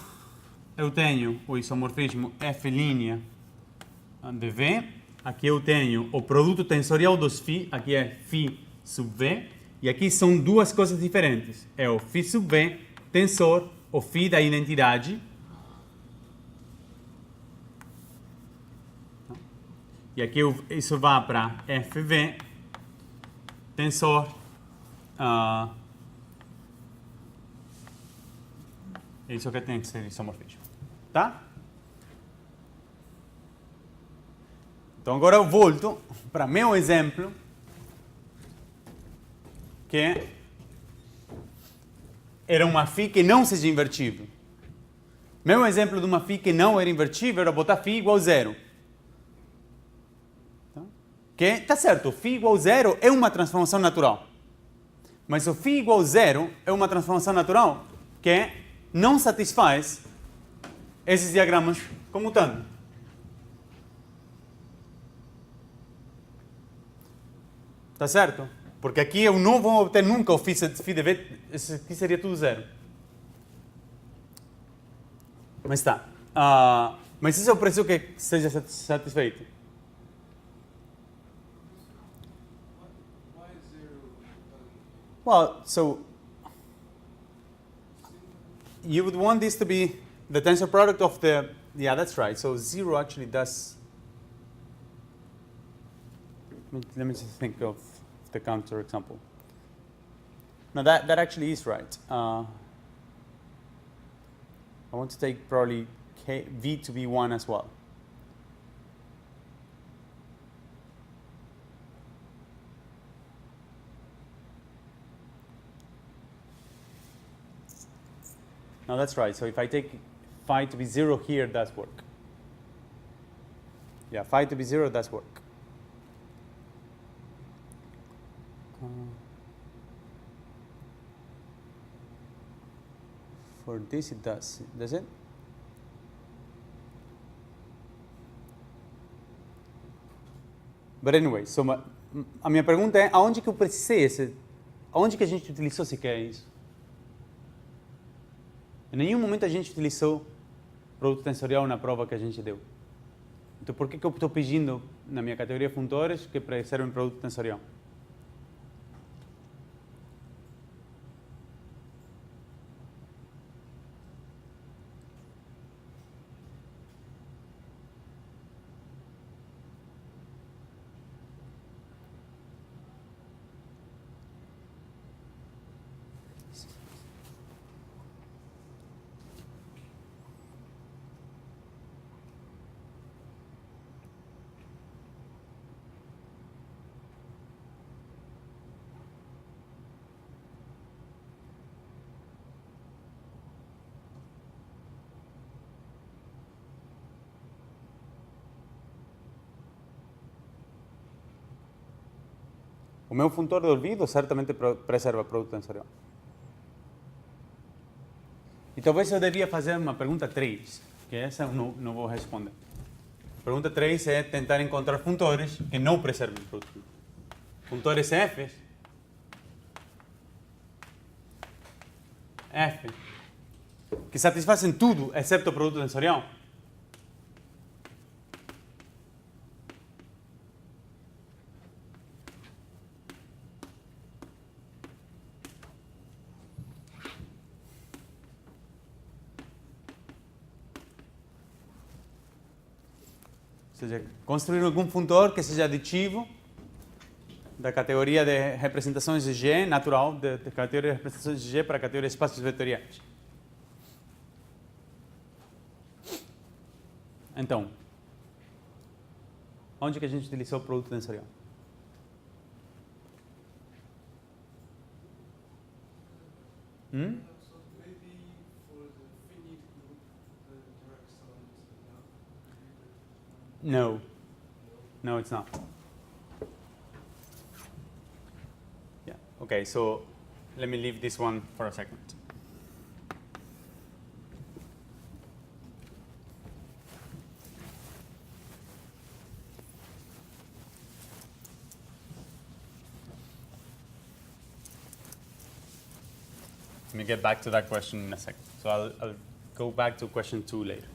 eu tenho o isomorfismo F' de V. Aqui eu tenho o produto tensorial dos φ, aqui é φ sub V. E aqui são duas coisas diferentes. É o φ sub V tensor, o φ da identidade. E aqui isso vai para FV tensor isso que tem que ser isomorfismo. Tá? Então agora eu volto para meu exemplo, que era uma φ que não seja invertível. Meu exemplo de uma φ que não era invertível era botar φ igual a zero. Que tá certo, φ igual a zero é uma transformação natural. Mas o φ igual a zero é uma transformação natural que não satisfaz esses diagramas comutando. Tá certo? Porque aqui eu não vou obter nunca o φ de V, esse aqui seria tudo zero. Mas tá. Mas isso eu preciso que seja satisfeito. Well, so you would want this to be the tensor product of the, yeah, that's right. So 0 actually does, let me just think of the counter example. No, that actually is right. I want to take probably V to be 1 as well. No, that's right. So if I take phi to be 0 here, it does work. Yeah, phi to be 0 does work. For this it does it? But anyway, so a minha pergunta é, aonde que eu precisei aonde que a gente utilizou sequer isso? Em nenhum momento a gente utilizou produto tensorial na prova que a gente deu. Então por que eu estou pedindo na minha categoria funtores que preservem produto tensorial? O meu funtor de ouvido certamente preserva produto tensorial. E talvez eu devia fazer uma pergunta 3, que essa eu não vou responder. A pergunta 3 é tentar encontrar funtores que não preservem produto. Funtores F, que satisfazem tudo exceto o produto tensorial. Ou seja, construir algum funtor que seja aditivo da categoria de representações de G, natural, da categoria de representações de G para a categoria de espaços vetoriais. Então, onde que a gente utilizou o produto tensorial? So maybe for the finite group, the direct sum is enough. No, it's not. Yeah. Okay, so let me leave this one for a second. Let me get back to that question in a second. So I'll go back to question 2 later.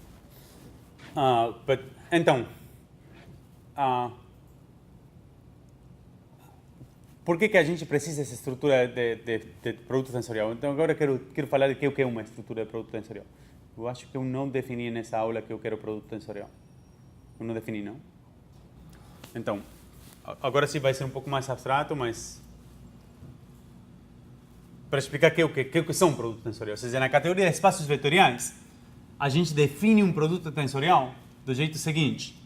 But então, por que a gente precisa dessa estrutura de produto tensorial? Então agora quero falar de o que é uma estrutura de produto tensorial. Eu acho que eu não defini nessa aula que eu quero produto tensorial. Eu não defini, não? Então, agora sim vai ser um pouco mais abstrato, mas para explicar o que são produtos tensoriais. Ou seja, na categoria de espaços vetoriais, a gente define um produto tensorial do jeito seguinte.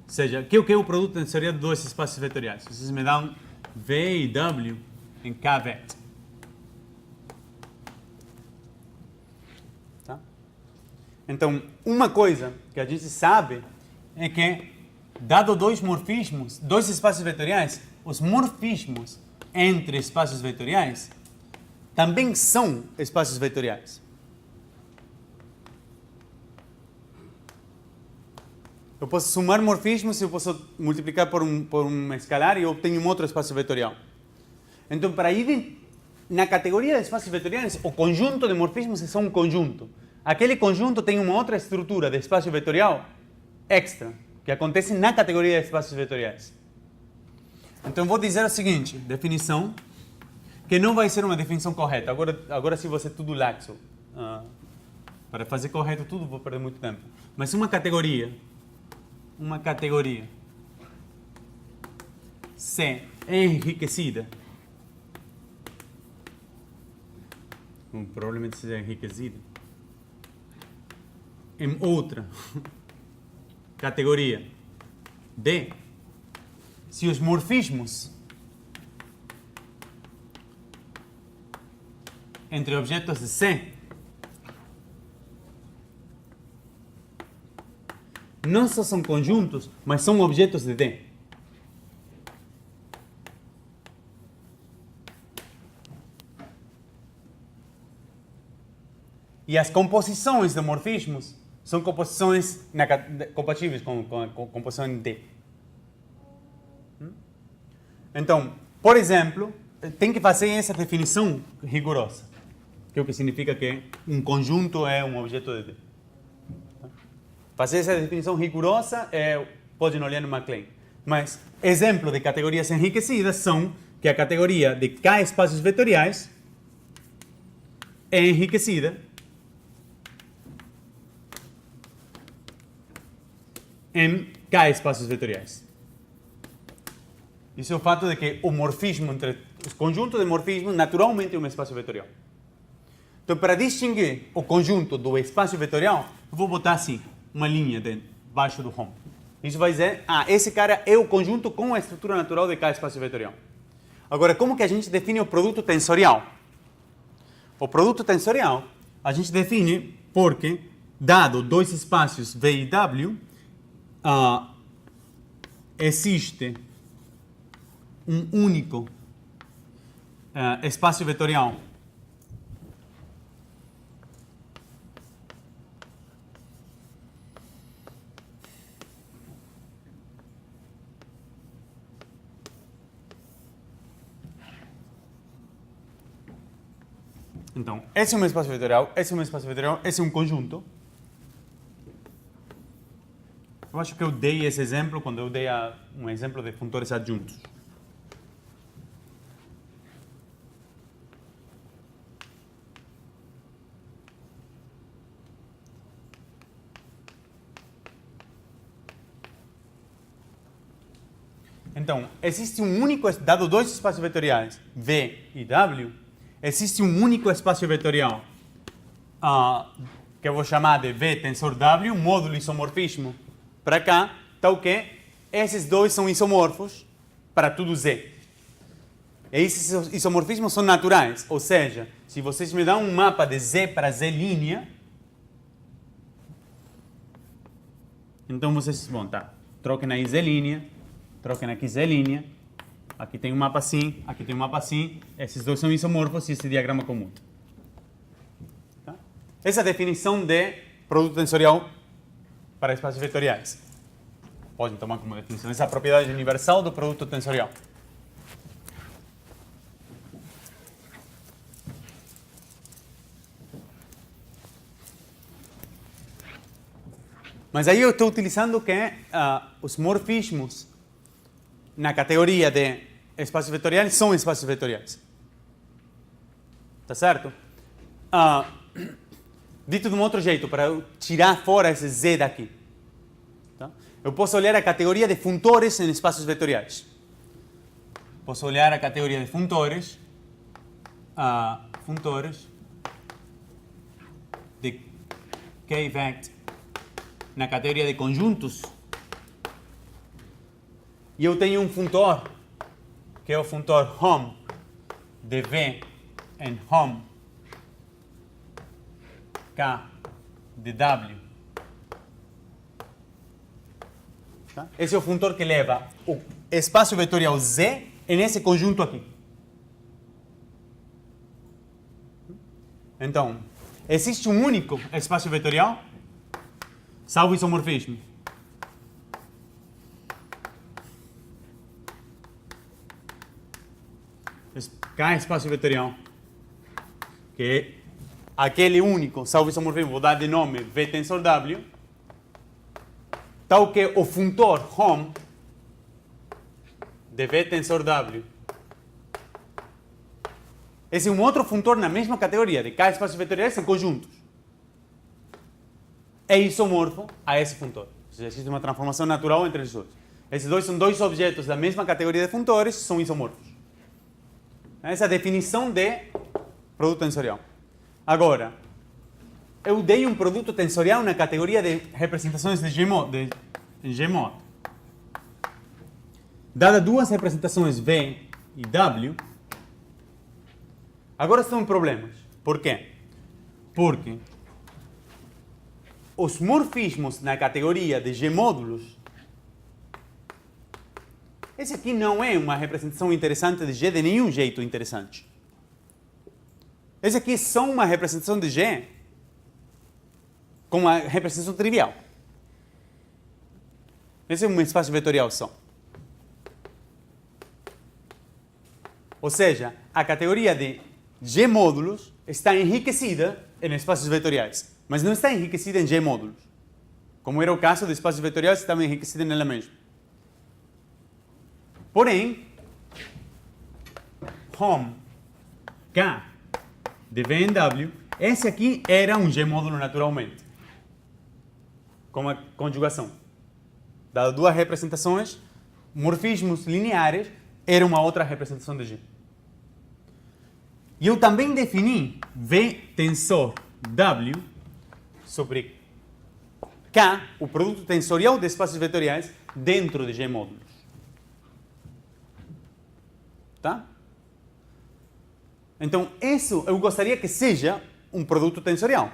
Ou seja, o que é o produto tensorial de dois espaços vetoriais? Vocês me dão V e W em K vet. Tá? Então, uma coisa que a gente sabe é que, dado dois morfismos, dois espaços vetoriais, os morfismos entre espaços vetoriais também são espaços vetoriais. Eu posso somar morfismos, eu posso multiplicar por um escalar e eu obtenho um outro espaço vetorial. Então, para ir na categoria de espaços vetoriais, o conjunto de morfismos é só um conjunto. Aquele conjunto tem uma outra estrutura de espaço vetorial extra, que acontece na categoria de espaços vetoriais. Então, vou dizer o seguinte, definição, que não vai ser uma definição correta. Agora se você tudo laxo. Para fazer correto tudo, vou perder muito tempo. Mas uma categoria C é enriquecida. Provavelmente seja enriquecida. Em outra categoria D, se os morfismos entre objetos de C não só são conjuntos, mas são objetos de D. E as composições de morfismos são composições compatíveis com a composição em D. Então, por exemplo, tem que fazer essa definição rigorosa, que é o que significa que um conjunto é um objeto de D. Fazer essa definição rigorosa pode olhar no MacLean. Mas exemplo de categorias enriquecidas são que a categoria de K espaços vetoriais é enriquecida em K espaços vetoriais. Isso é o fato de que o morfismo entre os conjuntos de morfismo naturalmente é um espaço vetorial. Então, para distinguir o conjunto do espaço vetorial, eu vou botar assim, uma linha debaixo do home. Isso vai dizer, esse cara é o conjunto com a estrutura natural de K espaço vetorial. Agora, como que a gente define o produto tensorial? O produto tensorial a gente define porque, dado dois espaços V e W, existe um único espaço vetorial Então, esse é um espaço vetorial, esse é um espaço vetorial, esse é um conjunto. Eu acho que eu dei esse exemplo quando eu dei um exemplo de funtores adjuntos. Então, existe um único, dado dois espaços vetoriais, V e W, existe um único espaço vetorial que eu vou chamar de V tensor W, módulo isomorfismo para cá, tal que esses dois são isomorfos para tudo Z. E esses isomorfismos são naturais, ou seja, se vocês me dão um mapa de Z para Z linha, então vocês vão, troquem aí Z linha, troquem aqui Z linha, aqui tem um mapa assim, aqui tem um mapa assim, esses dois são isomorfos e esse diagrama comum. Tá? Essa é a definição de produto tensorial para espaços vetoriais. Podem tomar como definição essa é a propriedade universal do produto tensorial. Mas aí eu estou utilizando que os morfismos na categoria de espaços vetoriais são espaços vetoriais. Tá certo? Dito de um outro jeito, para eu tirar fora esse Z daqui, tá? Eu posso olhar a categoria de funtores em espaços vetoriais. Posso olhar a categoria de funtores, de K-vect na categoria de conjuntos. E eu tenho um funtor, que é o funtor home, de V em home, K de W. Tá? Esse é o funtor que leva o espaço vetorial Z nesse conjunto aqui. Então, existe um único espaço vetorial, salvo isomorfismo. K espaço vetorial, que é aquele único, salvo isomorfismo, vou dar de nome V tensor W, tal que o funtor home de V tensor W. Esse é um outro funtor na mesma categoria, de K espaços vetoriais em conjuntos. É isomorfo a esse funtor. Ou seja, existe uma transformação natural entre eles dois. Esses dois são dois objetos da mesma categoria de funtores, são isomorfos. Essa é a definição de produto tensorial. Agora, eu dei um produto tensorial na categoria de representações de Gmod. Dada duas representações V e W, agora estão em problemas. Por quê? Porque os morfismos na categoria de G-módulos, esse aqui não é uma representação interessante de G de nenhum jeito interessante. Esse aqui é só uma representação de G com uma representação trivial. Esse é um espaço vetorial só. Ou seja, a categoria de G-módulos está enriquecida em espaços vetoriais, mas não está enriquecida em G-módulos. Como era o caso de espaços vetoriais, estava enriquecida nela mesma. Porém, home K de V em W, esse aqui era um G-módulo naturalmente, com a conjugação. Dado duas representações, morfismos lineares era uma outra representação de G. E eu também defini V tensor W sobre K, o produto tensorial de espaços vetoriais, dentro de G-módulos. Tá? Então, isso eu gostaria que seja um produto tensorial.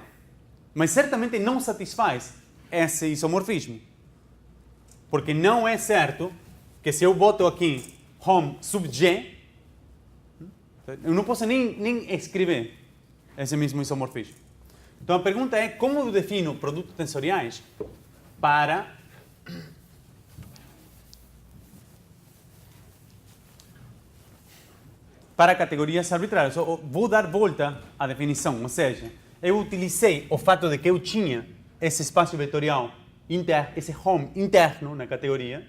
Mas certamente não satisfaz esse isomorfismo. Porque não é certo que se eu boto aqui home sub G, eu não posso nem escrever esse mesmo isomorfismo. Então a pergunta é como eu defino produtos tensoriais para categorias arbitrárias. Eu vou dar volta à definição, ou seja, eu utilizei o fato de que eu tinha esse espaço vetorial, esse home interno na categoria,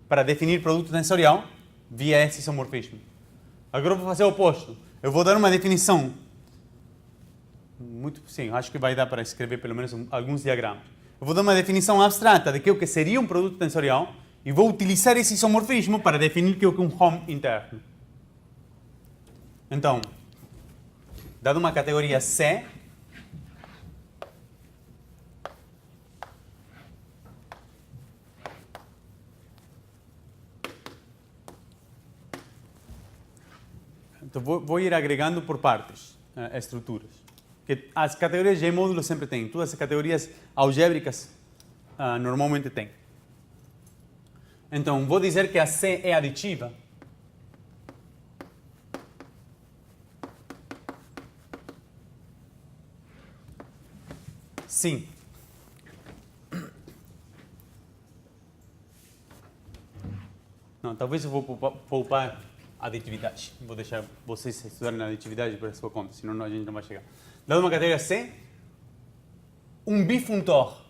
para definir produto tensorial via esse isomorfismo. Agora eu vou fazer o oposto. Eu vou dar uma definição. Sim, acho que vai dar para escrever pelo menos alguns diagramas. Eu vou dar uma definição abstrata de que o que seria um produto tensorial e vou utilizar esse isomorfismo para definir que é um home interno. Então, dado uma categoria C, então vou ir agregando por partes estruturas. Que as categorias de módulo sempre têm, todas as categorias algébricas normalmente têm. Então, vou dizer que a C é aditiva. Sim. Não, talvez eu vou poupar a aditividade. Vou deixar vocês estudarem a aditividade por sua conta, senão a gente não vai chegar. Dado uma categoria C, um bifuntor.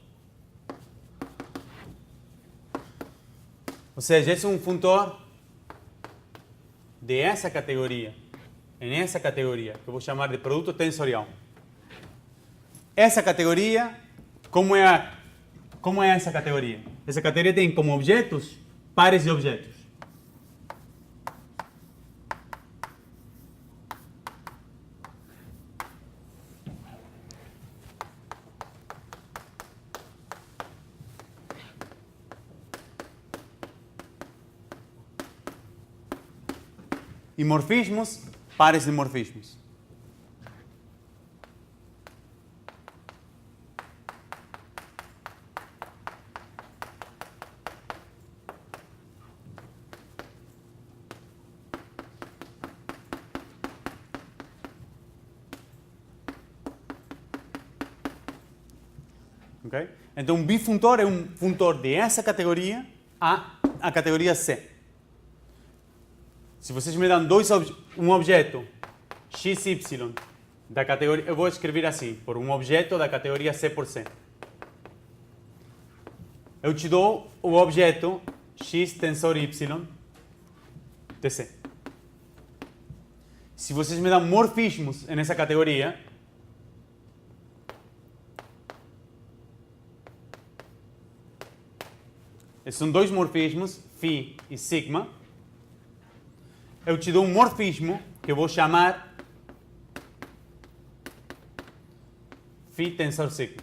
Ou seja, esse é um funtor de essa categoria, em essa categoria, que eu vou chamar de produto tensorial. Essa categoria, como é essa categoria? Essa categoria tem como objetos pares de objetos. E morfismos, pares de morfismos. Okay? Então, um bifuntor é um funtor de essa categoria a categoria C. Se vocês me dão um objeto XY da categoria, eu vou escrever assim, por um objeto da categoria C por C. Eu te dou o objeto X tensor Y de C. Se vocês me dão morfismos nessa categoria, esses são dois morfismos, φ e sigma. Eu te dou um morfismo que eu vou chamar φ tensor sigma.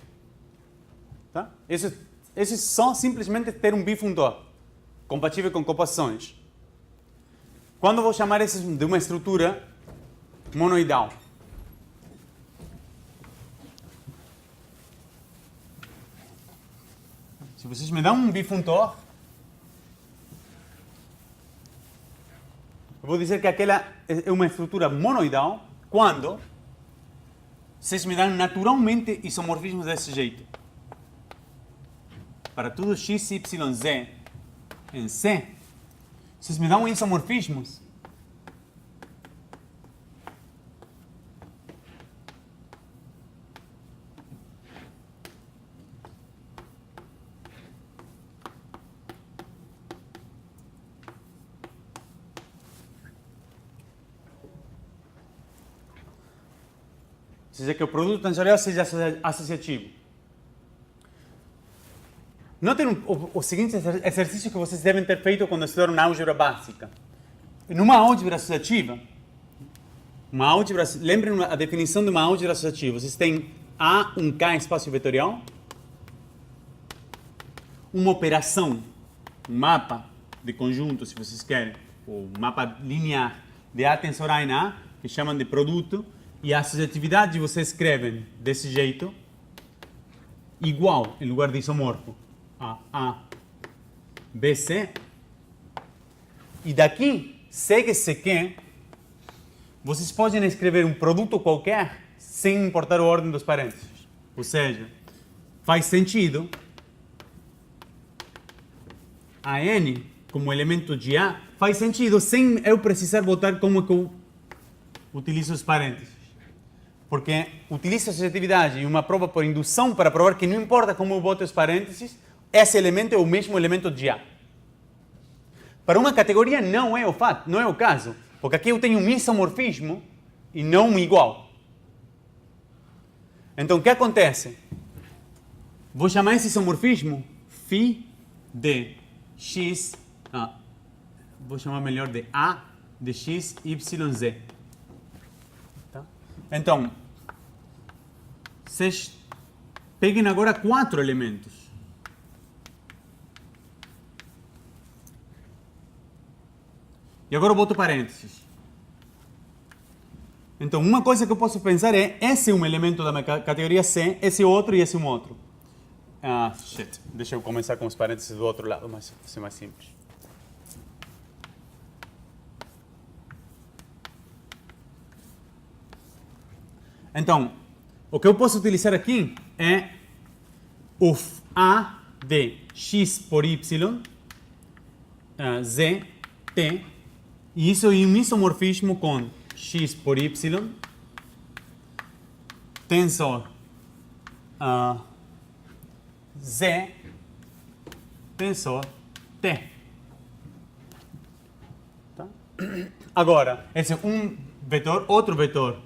Tá? Isso é só simplesmente ter um bifuntor compatível com composições. Quando eu vou chamar isso de uma estrutura monoidal? se vocês me dão um bifuntor, eu vou dizer que aquela é uma estrutura monoidal quando vocês me dão naturalmente isomorfismos desse jeito. Para tudo x, y, z em C, vocês me dão isomorfismos. Ou seja, que o produto tensorial seja associativo. Notem o seguinte exercício que vocês devem ter feito quando estudaram álgebra básica. Numa álgebra associativa, lembrem a definição de uma álgebra associativa. Vocês têm A, um K espaço vetorial, uma operação, um mapa de conjunto, se vocês querem, ou mapa linear de A tensor A em A, que chamam de produto, e a associatividade vocês escrevem desse jeito, igual, em lugar de isomorfo, a BC, e daqui segue-se que vocês podem escrever um produto qualquer sem importar a ordem dos parênteses. Ou seja, faz sentido a N como elemento de A, faz sentido sem eu precisar botar como que eu utilizo os parênteses. Porque utilizo a associatividade e uma prova por indução para provar que não importa como eu boto os parênteses, esse elemento é o mesmo elemento de A. Para uma categoria não é o fato, não é o caso, porque aqui eu tenho um isomorfismo e não um igual. Então o que acontece? Vou chamar esse isomorfismo φ de x, vou chamar melhor de A de x, y, z. Então, vocês peguem agora 4 elementos. E agora eu boto parênteses. Então, uma coisa que eu posso pensar é, esse é um elemento da minha categoria C, esse outro e esse um outro. Deixa eu começar com os parênteses do outro lado, mas vai ser mais simples. Então, o que eu posso utilizar aqui é o A de x por y, z, t, e isso é um isomorfismo com x por y, tensor z, tensor t. Tá? Agora, esse é um vetor, outro vetor.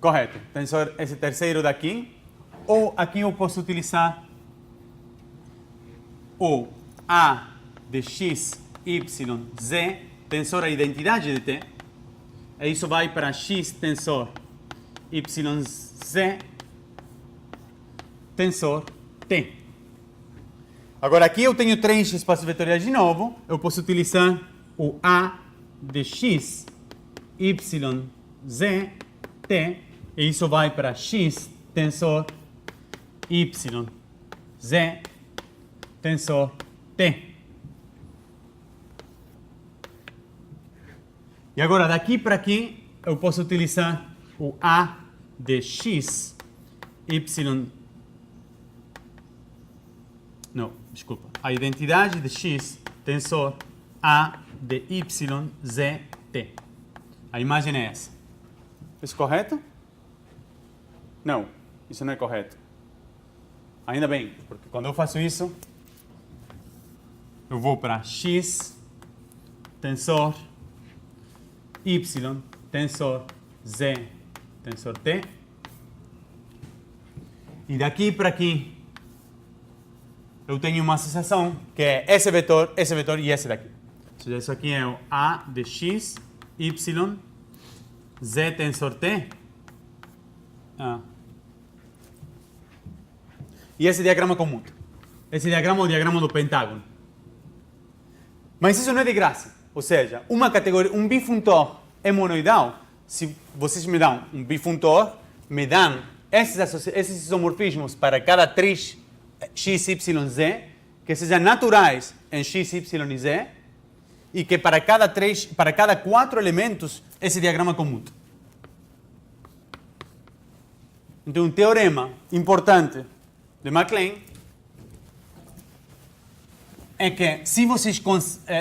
Correto. Tensor, esse terceiro daqui. Ou aqui eu posso utilizar o A de x, y, z, tensor a identidade de t. E isso vai para x tensor y, z, tensor t. Agora aqui eu tenho 3 espaços vetoriais de novo. Eu posso utilizar o A de x, y, z, t. E isso vai para x tensor y, z, tensor t. E agora daqui para aqui eu posso utilizar o A de x, y... Não, desculpa. A identidade de x tensor A de y, z, t. A imagem é essa. Isso correto? Não, isso não é correto. Ainda bem, porque quando eu faço isso, eu vou para x, tensor, y, tensor, z, tensor t. E daqui para aqui, eu tenho uma associação que é esse vetor e esse daqui. Ou seja, isso aqui é o A de x, y, z tensor t. E esse diagrama comum. Esse diagrama é o diagrama do pentágono. Mas isso não é de graça. Ou seja, uma categoria, um bifuntor é monoidal. Se vocês me dão um bifuntor, me dão esses isomorfismos para cada 3 x, y, z, que sejam naturais em x, y e z, e que para cada 4 elementos esse diagrama comuta. Então, um teorema importante de MacLean é que se vocês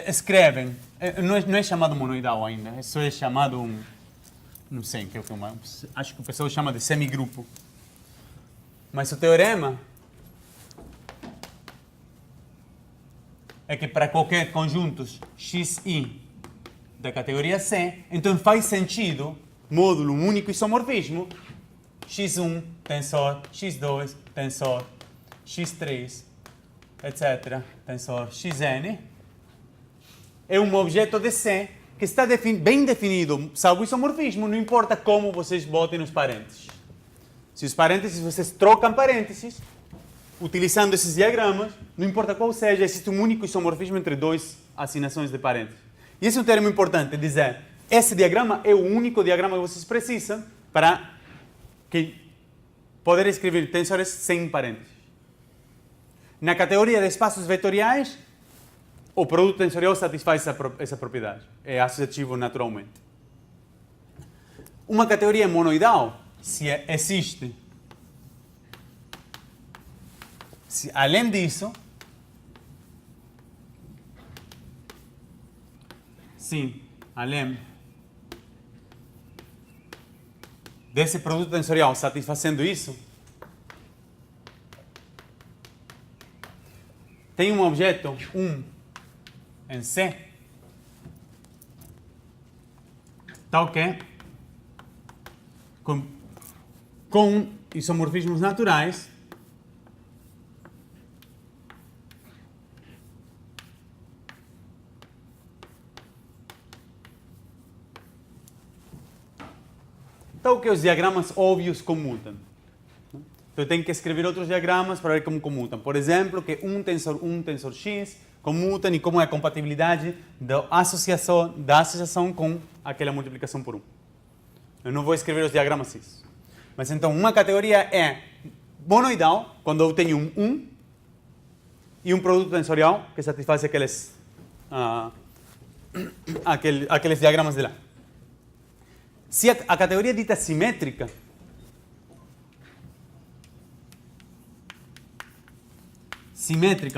escrevem, não é chamado monoidal ainda, isso é chamado, não sei, acho que o pessoal chama de semigrupo. Mas o teorema é que para qualquer conjunto xi da categoria C, então faz sentido módulo único isomorfismo x1 tensor x2 tensor x3, etc. tensor xn é um objeto de C que está bem definido, salvo isomorfismo, não importa como vocês botem os parênteses. Se os parênteses, vocês trocam parênteses, utilizando esses diagramas, não importa qual seja, existe um único isomorfismo entre 2 assinações de parênteses. E esse é um termo importante, dizer, esse diagrama é o único diagrama que vocês precisam para poder escrever tensores sem parênteses. Na categoria de espaços vetoriais, o produto tensorial satisfaz essa propriedade. É associativo naturalmente. Uma categoria monoidal, se existe, se além disso, sim, além desse produto tensorial satisfazendo isso, tem um objeto 1 em C, tal que com isomorfismos naturais tal que os diagramas óbvios comutam. Então eu tenho que escrever outros diagramas para ver como comutam. Por exemplo, que um tensor X comutam e como é a compatibilidade da associação com aquela multiplicação por 1. Eu não vou escrever os diagramas X. Mas então, uma categoria é monoidal, quando eu tenho um 1 e um produto tensorial que satisfaz aqueles diagramas de lá. Se a categoria dita simétrica,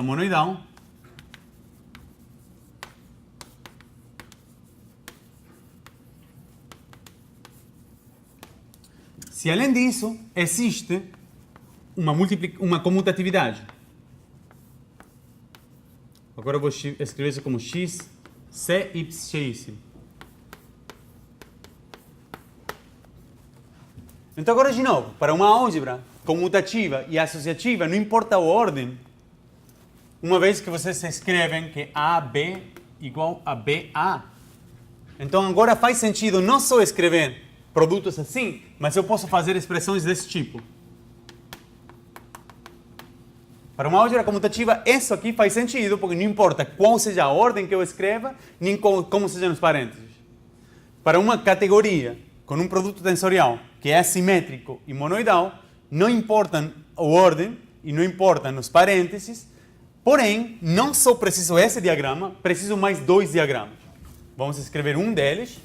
monoidal, se além disso existe uma comutatividade. Agora eu vou escrever isso como x, c, y. Então agora de novo, para uma álgebra comutativa e associativa, não importa a ordem, uma vez que vocês escrevem que AB igual a BA, então agora faz sentido não só escrever produtos assim, mas eu posso fazer expressões desse tipo. Para uma álgebra comutativa, isso aqui faz sentido, porque não importa qual seja a ordem que eu escreva, nem como sejam os parênteses. Para uma categoria com um produto tensorial que é assimétrico e monoidal, não importa a ordem e não importam os parênteses, porém, não só preciso esse diagrama, preciso mais 2 diagramas. Vamos escrever um deles.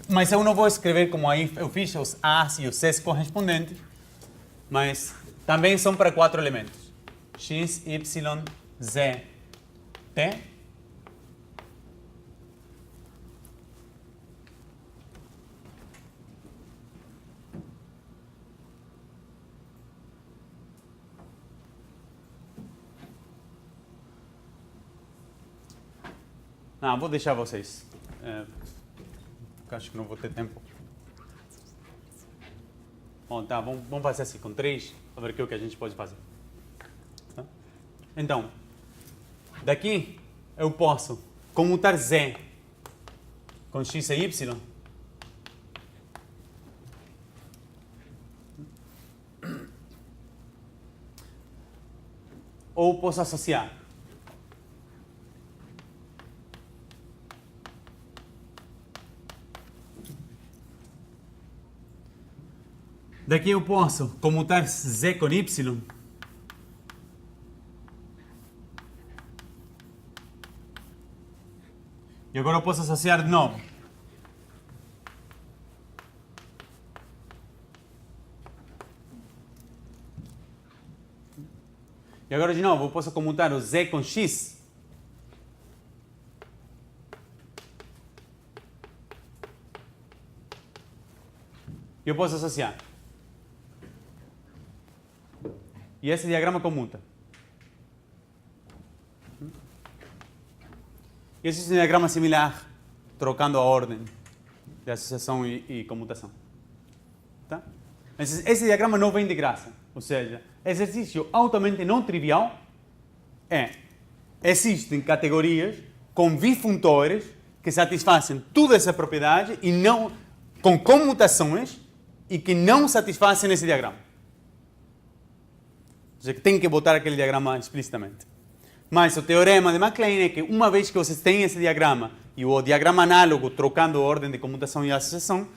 Mas eu não vou escrever como aí eu fiz os A's e os C's correspondentes, mas também são para 4 elementos. X, Y, Z, T. Não, vou deixar vocês. Acho que não vou ter tempo. Bom, tá, vamos fazer assim, com 3, para ver o que a gente pode fazer. Tá? Então, daqui eu posso comutar Z com X e Y. Ou posso associar. Daqui eu posso comutar Z com Y. E agora eu posso associar de novo. E agora de novo eu posso comutar o Z com X. E eu posso associar. E esse diagrama comuta. E esse é um diagrama similar, trocando a ordem de associação e comutação. Tá? Esse diagrama não vem de graça. Ou seja, exercício altamente não trivial existem categorias com bifuntores que satisfazem toda essa propriedade e não com comutações e que não satisfazem esse diagrama. Ou seja, que tem que botar aquele diagrama explicitamente. Mas o teorema de MacLane é que uma vez que vocês têm esse diagrama e o diagrama análogo trocando a ordem de comutação e associação,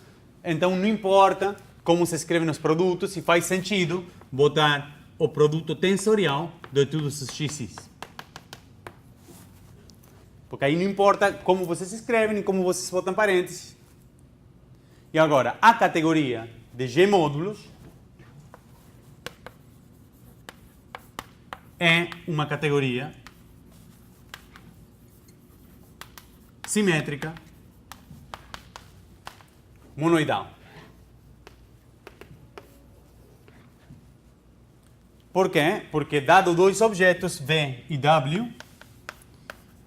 então não importa como se escreve nos produtos, se faz sentido botar o produto tensorial de todos os x's. Porque aí não importa como vocês escrevem e como vocês botam parênteses. E agora, a categoria de G módulos é uma categoria simétrica monoidal. Por quê? Porque dado dois objetos, V e W,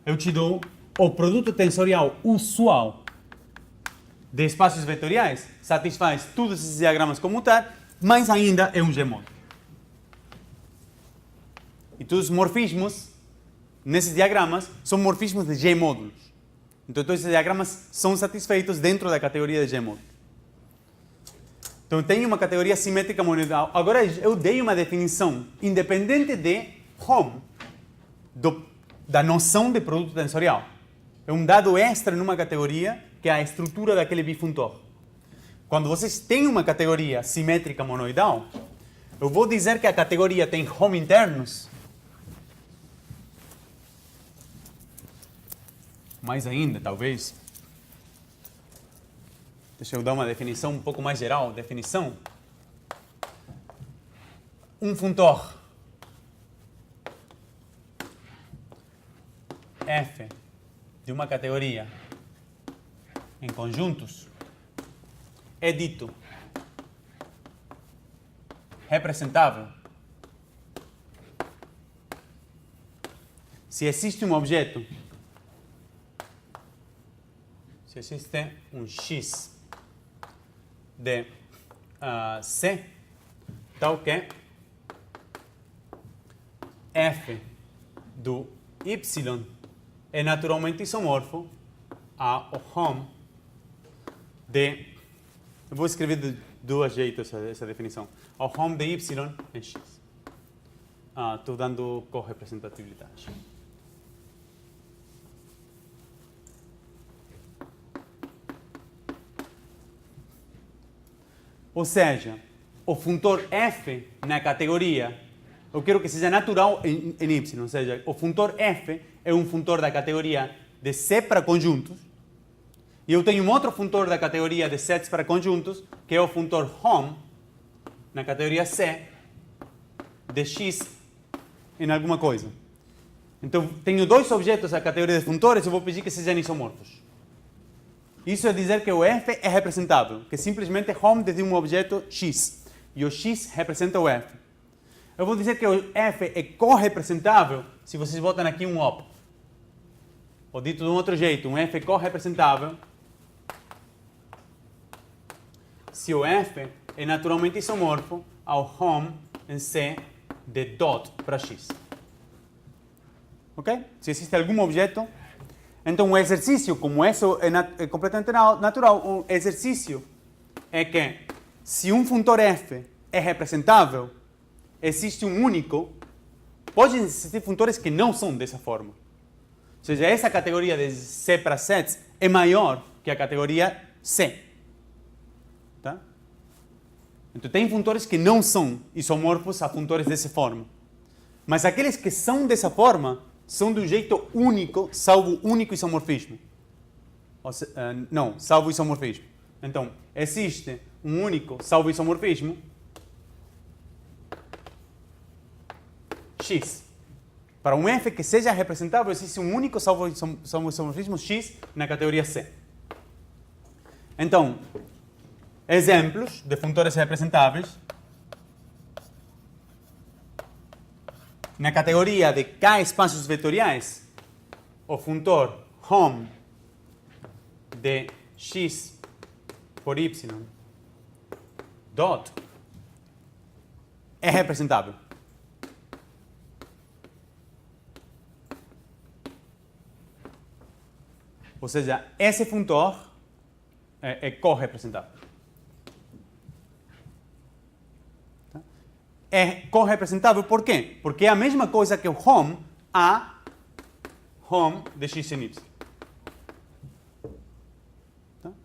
eu te dou o produto tensorial usual de espaços vetoriais, satisfaz todos esses diagramas comutar, mas ainda é um G-módulo. E todos os morfismos nesses diagramas são morfismos de G-módulos. Então todos esses diagramas são satisfeitos dentro da categoria de G-módulo. Então tem uma categoria simétrica monoidal. Agora eu dei uma definição independente de Hom, da noção de produto tensorial. É um dado extra numa categoria que é a estrutura daquele bifuntor. Quando vocês têm uma categoria simétrica monoidal, eu vou dizer que a categoria tem Hom internos. Mais ainda, talvez. Deixa eu dar uma definição um pouco mais geral. Definição. Um funtor F de uma categoria em conjuntos é dito representável se existe um objeto, se existe um X de C, tal que F do Y é naturalmente isomorfo ao Hom de... Eu vou escrever de dois jeitos essa definição. Ao Hom de Y em X. Estou dando correpresentatividade. Ou seja, o funtor F na categoria, eu quero que seja natural em Y, ou seja, o funtor F é um funtor da categoria de C para conjuntos, e eu tenho um outro funtor da categoria de sets para conjuntos, que é o funtor Hom, na categoria C, de X em alguma coisa. Então, tenho dois objetos da categoria de funtores, eu vou pedir que sejam isomorfos. Isso é dizer que o F é representável, que simplesmente é Hom de um objeto X, e o X representa o F. Eu vou dizer que o F é correpresentável se vocês botam aqui um op. Ou dito de um outro jeito, um F é correpresentável se o F é naturalmente isomorfo ao Hom em C de dot para X. Ok? Se existe algum objeto... Então, o exercício, como isso é completamente natural, o exercício é que se um funtor F é representável, existe um único, podem existir funtores que não são dessa forma. Ou seja, essa categoria de C para sets é maior que a categoria C. Tá? Então, tem funtores que não são isomorfos a funtores dessa forma. Mas aqueles que são dessa forma são de um jeito único, salvo único isomorfismo. Não, salvo isomorfismo. Então, existe um único salvo isomorfismo X. Para um f que seja representável, existe um único salvo isomorfismo X na categoria C. Então, exemplos de funtores representáveis. Na categoria de K espaços vetoriais, o funtor hom de x por y dot é representável. Ou seja, esse funtor é correpresentável. É correpresentável por quê? Porque é a mesma coisa que o hom a hom de x em y.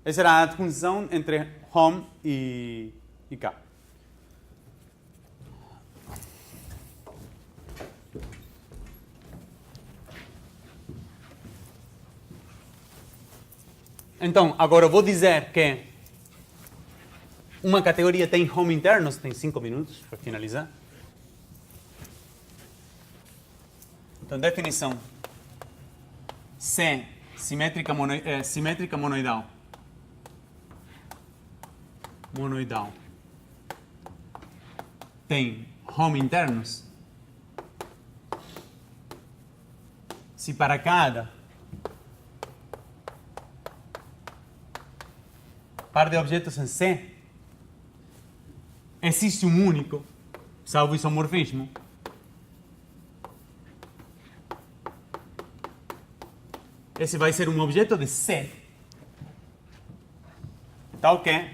Essa era a distinção entre hom e k. Então, agora eu vou dizer que uma categoria tem hom internos, tem 5 minutos para finalizar. Então, definição. C, simétrica monoidal. Monoidal. Tem hom internos. Se para cada par de objetos em C existe um único, salvo isomorfismo, esse vai ser um objeto de C, tal que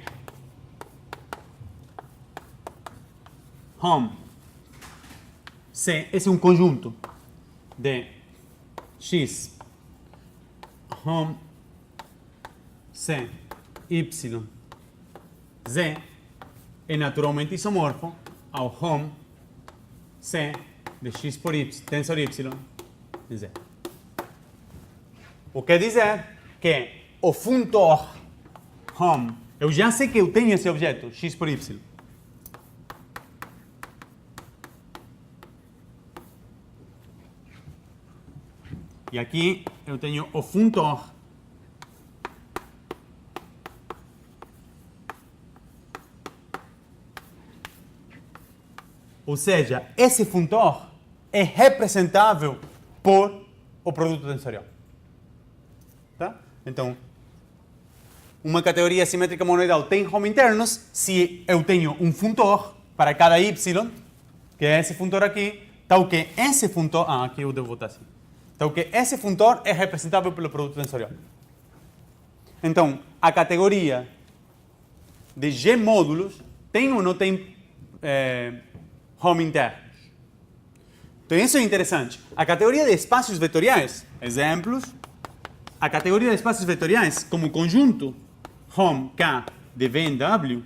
hom C, esse é um conjunto de X, hom C, Y, Z, é naturalmente isomorfo ao hom C de x por y, tensor y, de Z. O que quer dizer que o funtor hom, eu já sei que eu tenho esse objeto, x por y. E aqui eu tenho o funtor ou seja, esse funtor é representável por o produto tensorial. Tá? Então, uma categoria simétrica monoidal tem hom internos se eu tenho um funtor para cada y, que é esse funtor aqui, tal que esse funtor... aqui eu devo botar assim. Tal que esse funtor é representável pelo produto tensorial. Então, a categoria de G módulos tem ou não tem hom internos. Então isso é interessante. A categoria de espaços vetoriais, exemplos, a categoria de espaços vetoriais como conjunto hom K de V em W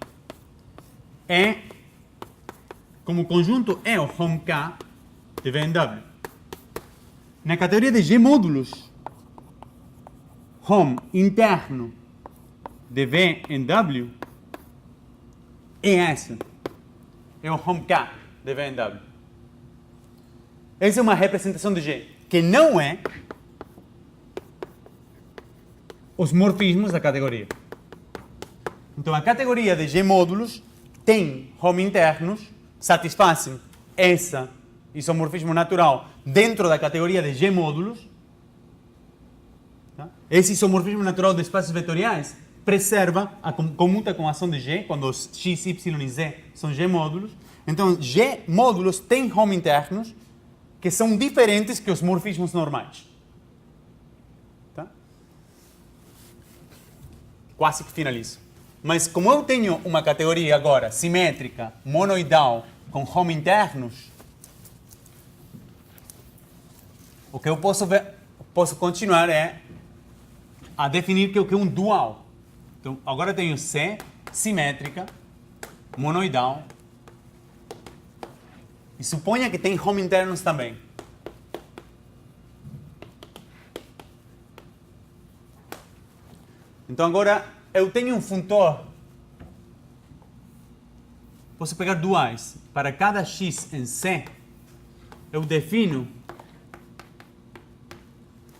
é como conjunto é o hom K de V em W. Na categoria de G módulos, hom interno de V em W é esse. É o hom K de V em W. Essa é uma representação de G que não é os morfismos da categoria. Então, a categoria de G módulos tem hom internos, satisfazem esse isomorfismo natural dentro da categoria de G módulos. Tá? Esse isomorfismo natural de espaços vetoriais preserva a comuta com a ação de G, quando os x, y e z são G módulos. Então, G módulos têm hom internos que são diferentes que os morfismos normais. Tá? Quase que finalizo. Mas como eu tenho uma categoria agora simétrica, monoidal, com hom internos, o que eu posso continuar é a definir que o que é um dual. Então, agora eu tenho C simétrica monoidal. E suponha que tem home internos também. Então agora eu tenho um funtor. Posso pegar duais. Para cada x em C, eu defino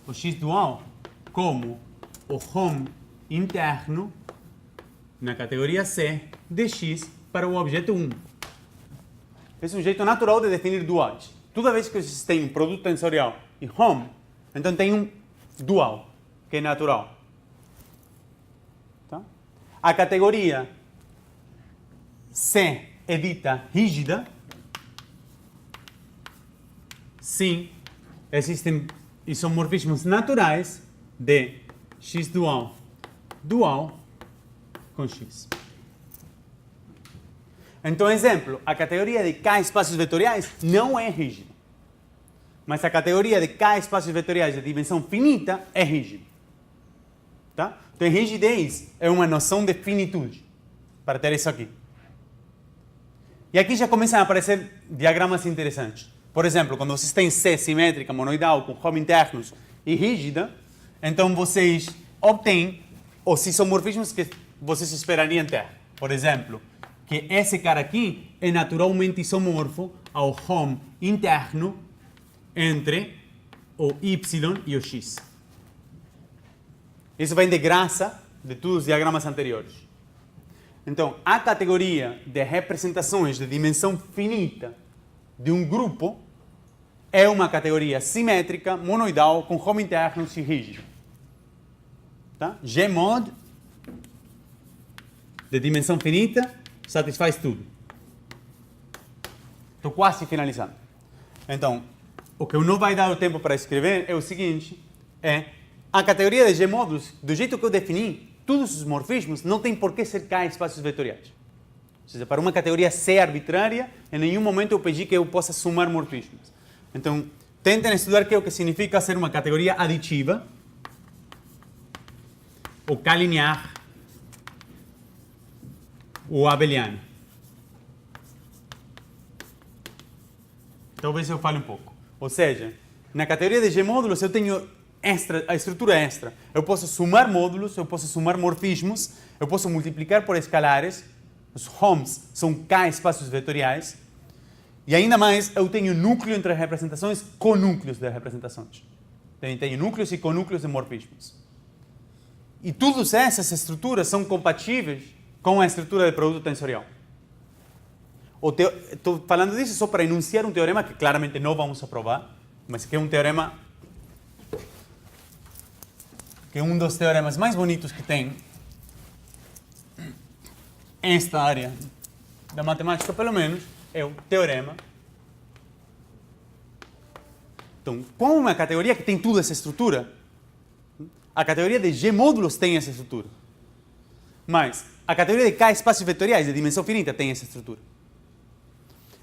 o x dual como o home interno na categoria C de x para o objeto 1. Esse é um jeito natural de definir duais. Toda vez que vocês têm um produto tensorial e home, então tem um dual, que é natural. Tá? A categoria C é dita rígida. Sim, existem isomorfismos naturais de x dual com x. Então, exemplo, a categoria de K espaços vetoriais não é rígida. Mas a categoria de K espaços vetoriais de dimensão finita é rígida. Tá? Então, rigidez é uma noção de finitude, para ter isso aqui. E aqui já começam a aparecer diagramas interessantes. Por exemplo, quando vocês têm C simétrica, monoidal, com home internos e rígida, então vocês obtêm os isomorfismos que vocês esperariam ter. Por exemplo, que esse cara aqui é naturalmente isomorfo ao home interno entre o y e o x. Isso vem de graça de todos os diagramas anteriores. Então, a categoria de representações de dimensão finita de um grupo é uma categoria simétrica, monoidal, com home internos e rígido. Tá? Gmod de dimensão finita satisfaz tudo. Estou quase finalizando. Então, o que eu não vai dar o tempo para escrever é o seguinte, a categoria de G-módulos, do jeito que eu defini, todos os morfismos não tem por que ser K espaços vetoriais. Ou seja, para uma categoria C arbitrária, em nenhum momento eu pedi que eu possa somar morfismos. Então, tentem estudar o que significa ser uma categoria aditiva, ou K-linear, ou abeliano. Talvez eu fale um pouco. Ou seja, na categoria de G-módulos eu tenho a estrutura extra. Eu posso somar módulos, eu posso somar morfismos, eu posso multiplicar por escalares. Os homes são K espaços vetoriais. E ainda mais, eu tenho núcleo entre representações com núcleos de representações. Tenho núcleos e conúcleos de morfismos. E todas essas estruturas são compatíveis com a estrutura de produto tensorial. Estou falando disso só para enunciar um teorema que claramente não vamos aprovar, mas que é um teorema que é um dos teoremas mais bonitos que tem esta área da matemática, pelo menos, é o teorema. Então, como uma categoria que tem toda essa estrutura, a categoria de G-módulos tem essa estrutura. Mas a categoria de K espaços vetoriais de dimensão finita tem essa estrutura.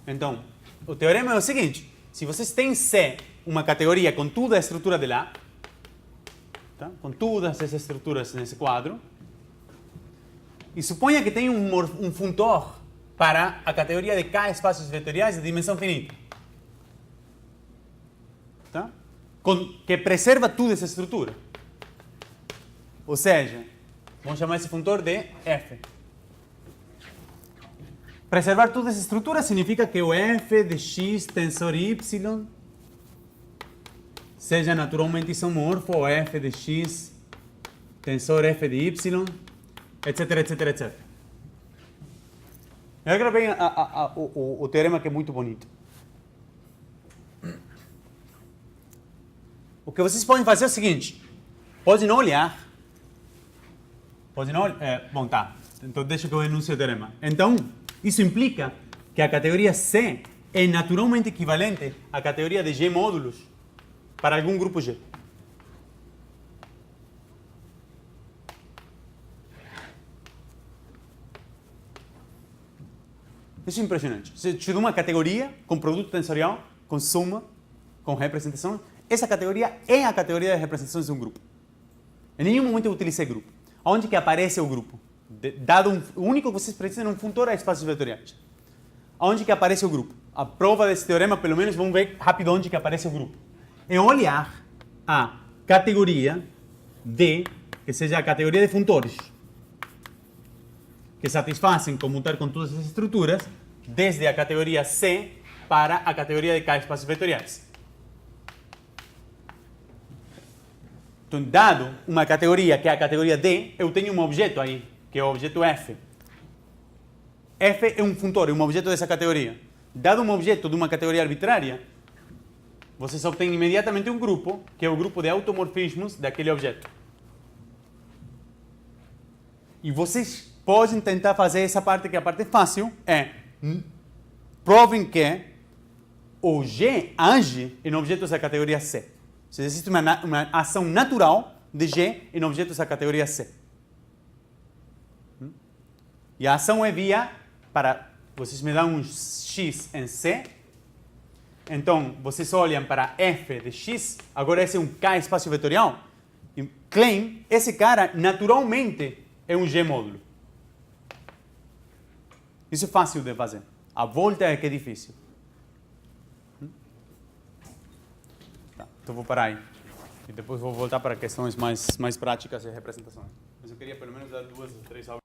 Então, o teorema é o seguinte, se vocês têm C, uma categoria com toda a estrutura de lá, tá? Com todas essas estruturas nesse quadro, e suponha que tem um funtor para a categoria de K espaços vetoriais de dimensão finita, tá? Que preserva toda essa estrutura. Ou seja, vamos chamar esse funtor de F. Preservar toda essa estrutura significa que o F de x tensor y seja naturalmente isomorfo ao F de x tensor F de y, etc, etc, etc. Eu gravei o teorema que é muito bonito. O que vocês podem fazer é o seguinte, podem olhar, bom, tá, então deixa que eu enuncie o teorema. Então, isso implica que a categoria C é naturalmente equivalente à categoria de G-módulos para algum grupo G. Isso é impressionante. Se eu te dou uma categoria com produto tensorial, com soma, com representação, essa categoria é a categoria de representações de um grupo. Em nenhum momento eu utilicei grupo. Onde que aparece o grupo? O único que vocês precisam num funtor é espaços vetoriais. Onde que aparece o grupo? A prova desse teorema, pelo menos, vamos ver rápido onde que aparece o grupo. É olhar a categoria D, que seja a categoria de funtores, que satisfazem comutar com todas as estruturas, desde a categoria C para a categoria de K espaços vetoriais. Então, dado uma categoria que é a categoria D, eu tenho um objeto aí, que é o objeto F. F é um funtor, é um objeto dessa categoria. Dado um objeto de uma categoria arbitrária, vocês obtêm imediatamente um grupo, que é o grupo de automorfismos daquele objeto. E vocês podem tentar fazer essa parte, que é a parte fácil, provem que o G age em objetos da categoria C. Ou seja, existe uma ação natural de G em objetos da categoria C. E a ação é via para... Vocês me dão um X em C. Então, vocês olham para F de X. Agora esse é um K espaço vetorial. E claim, esse cara naturalmente é um G módulo. Isso é fácil de fazer. A volta é que é difícil. Tá, então vou parar aí. E depois vou voltar para questões mais práticas e representações. Mas eu queria pelo menos dar 2 ou 3 aulas.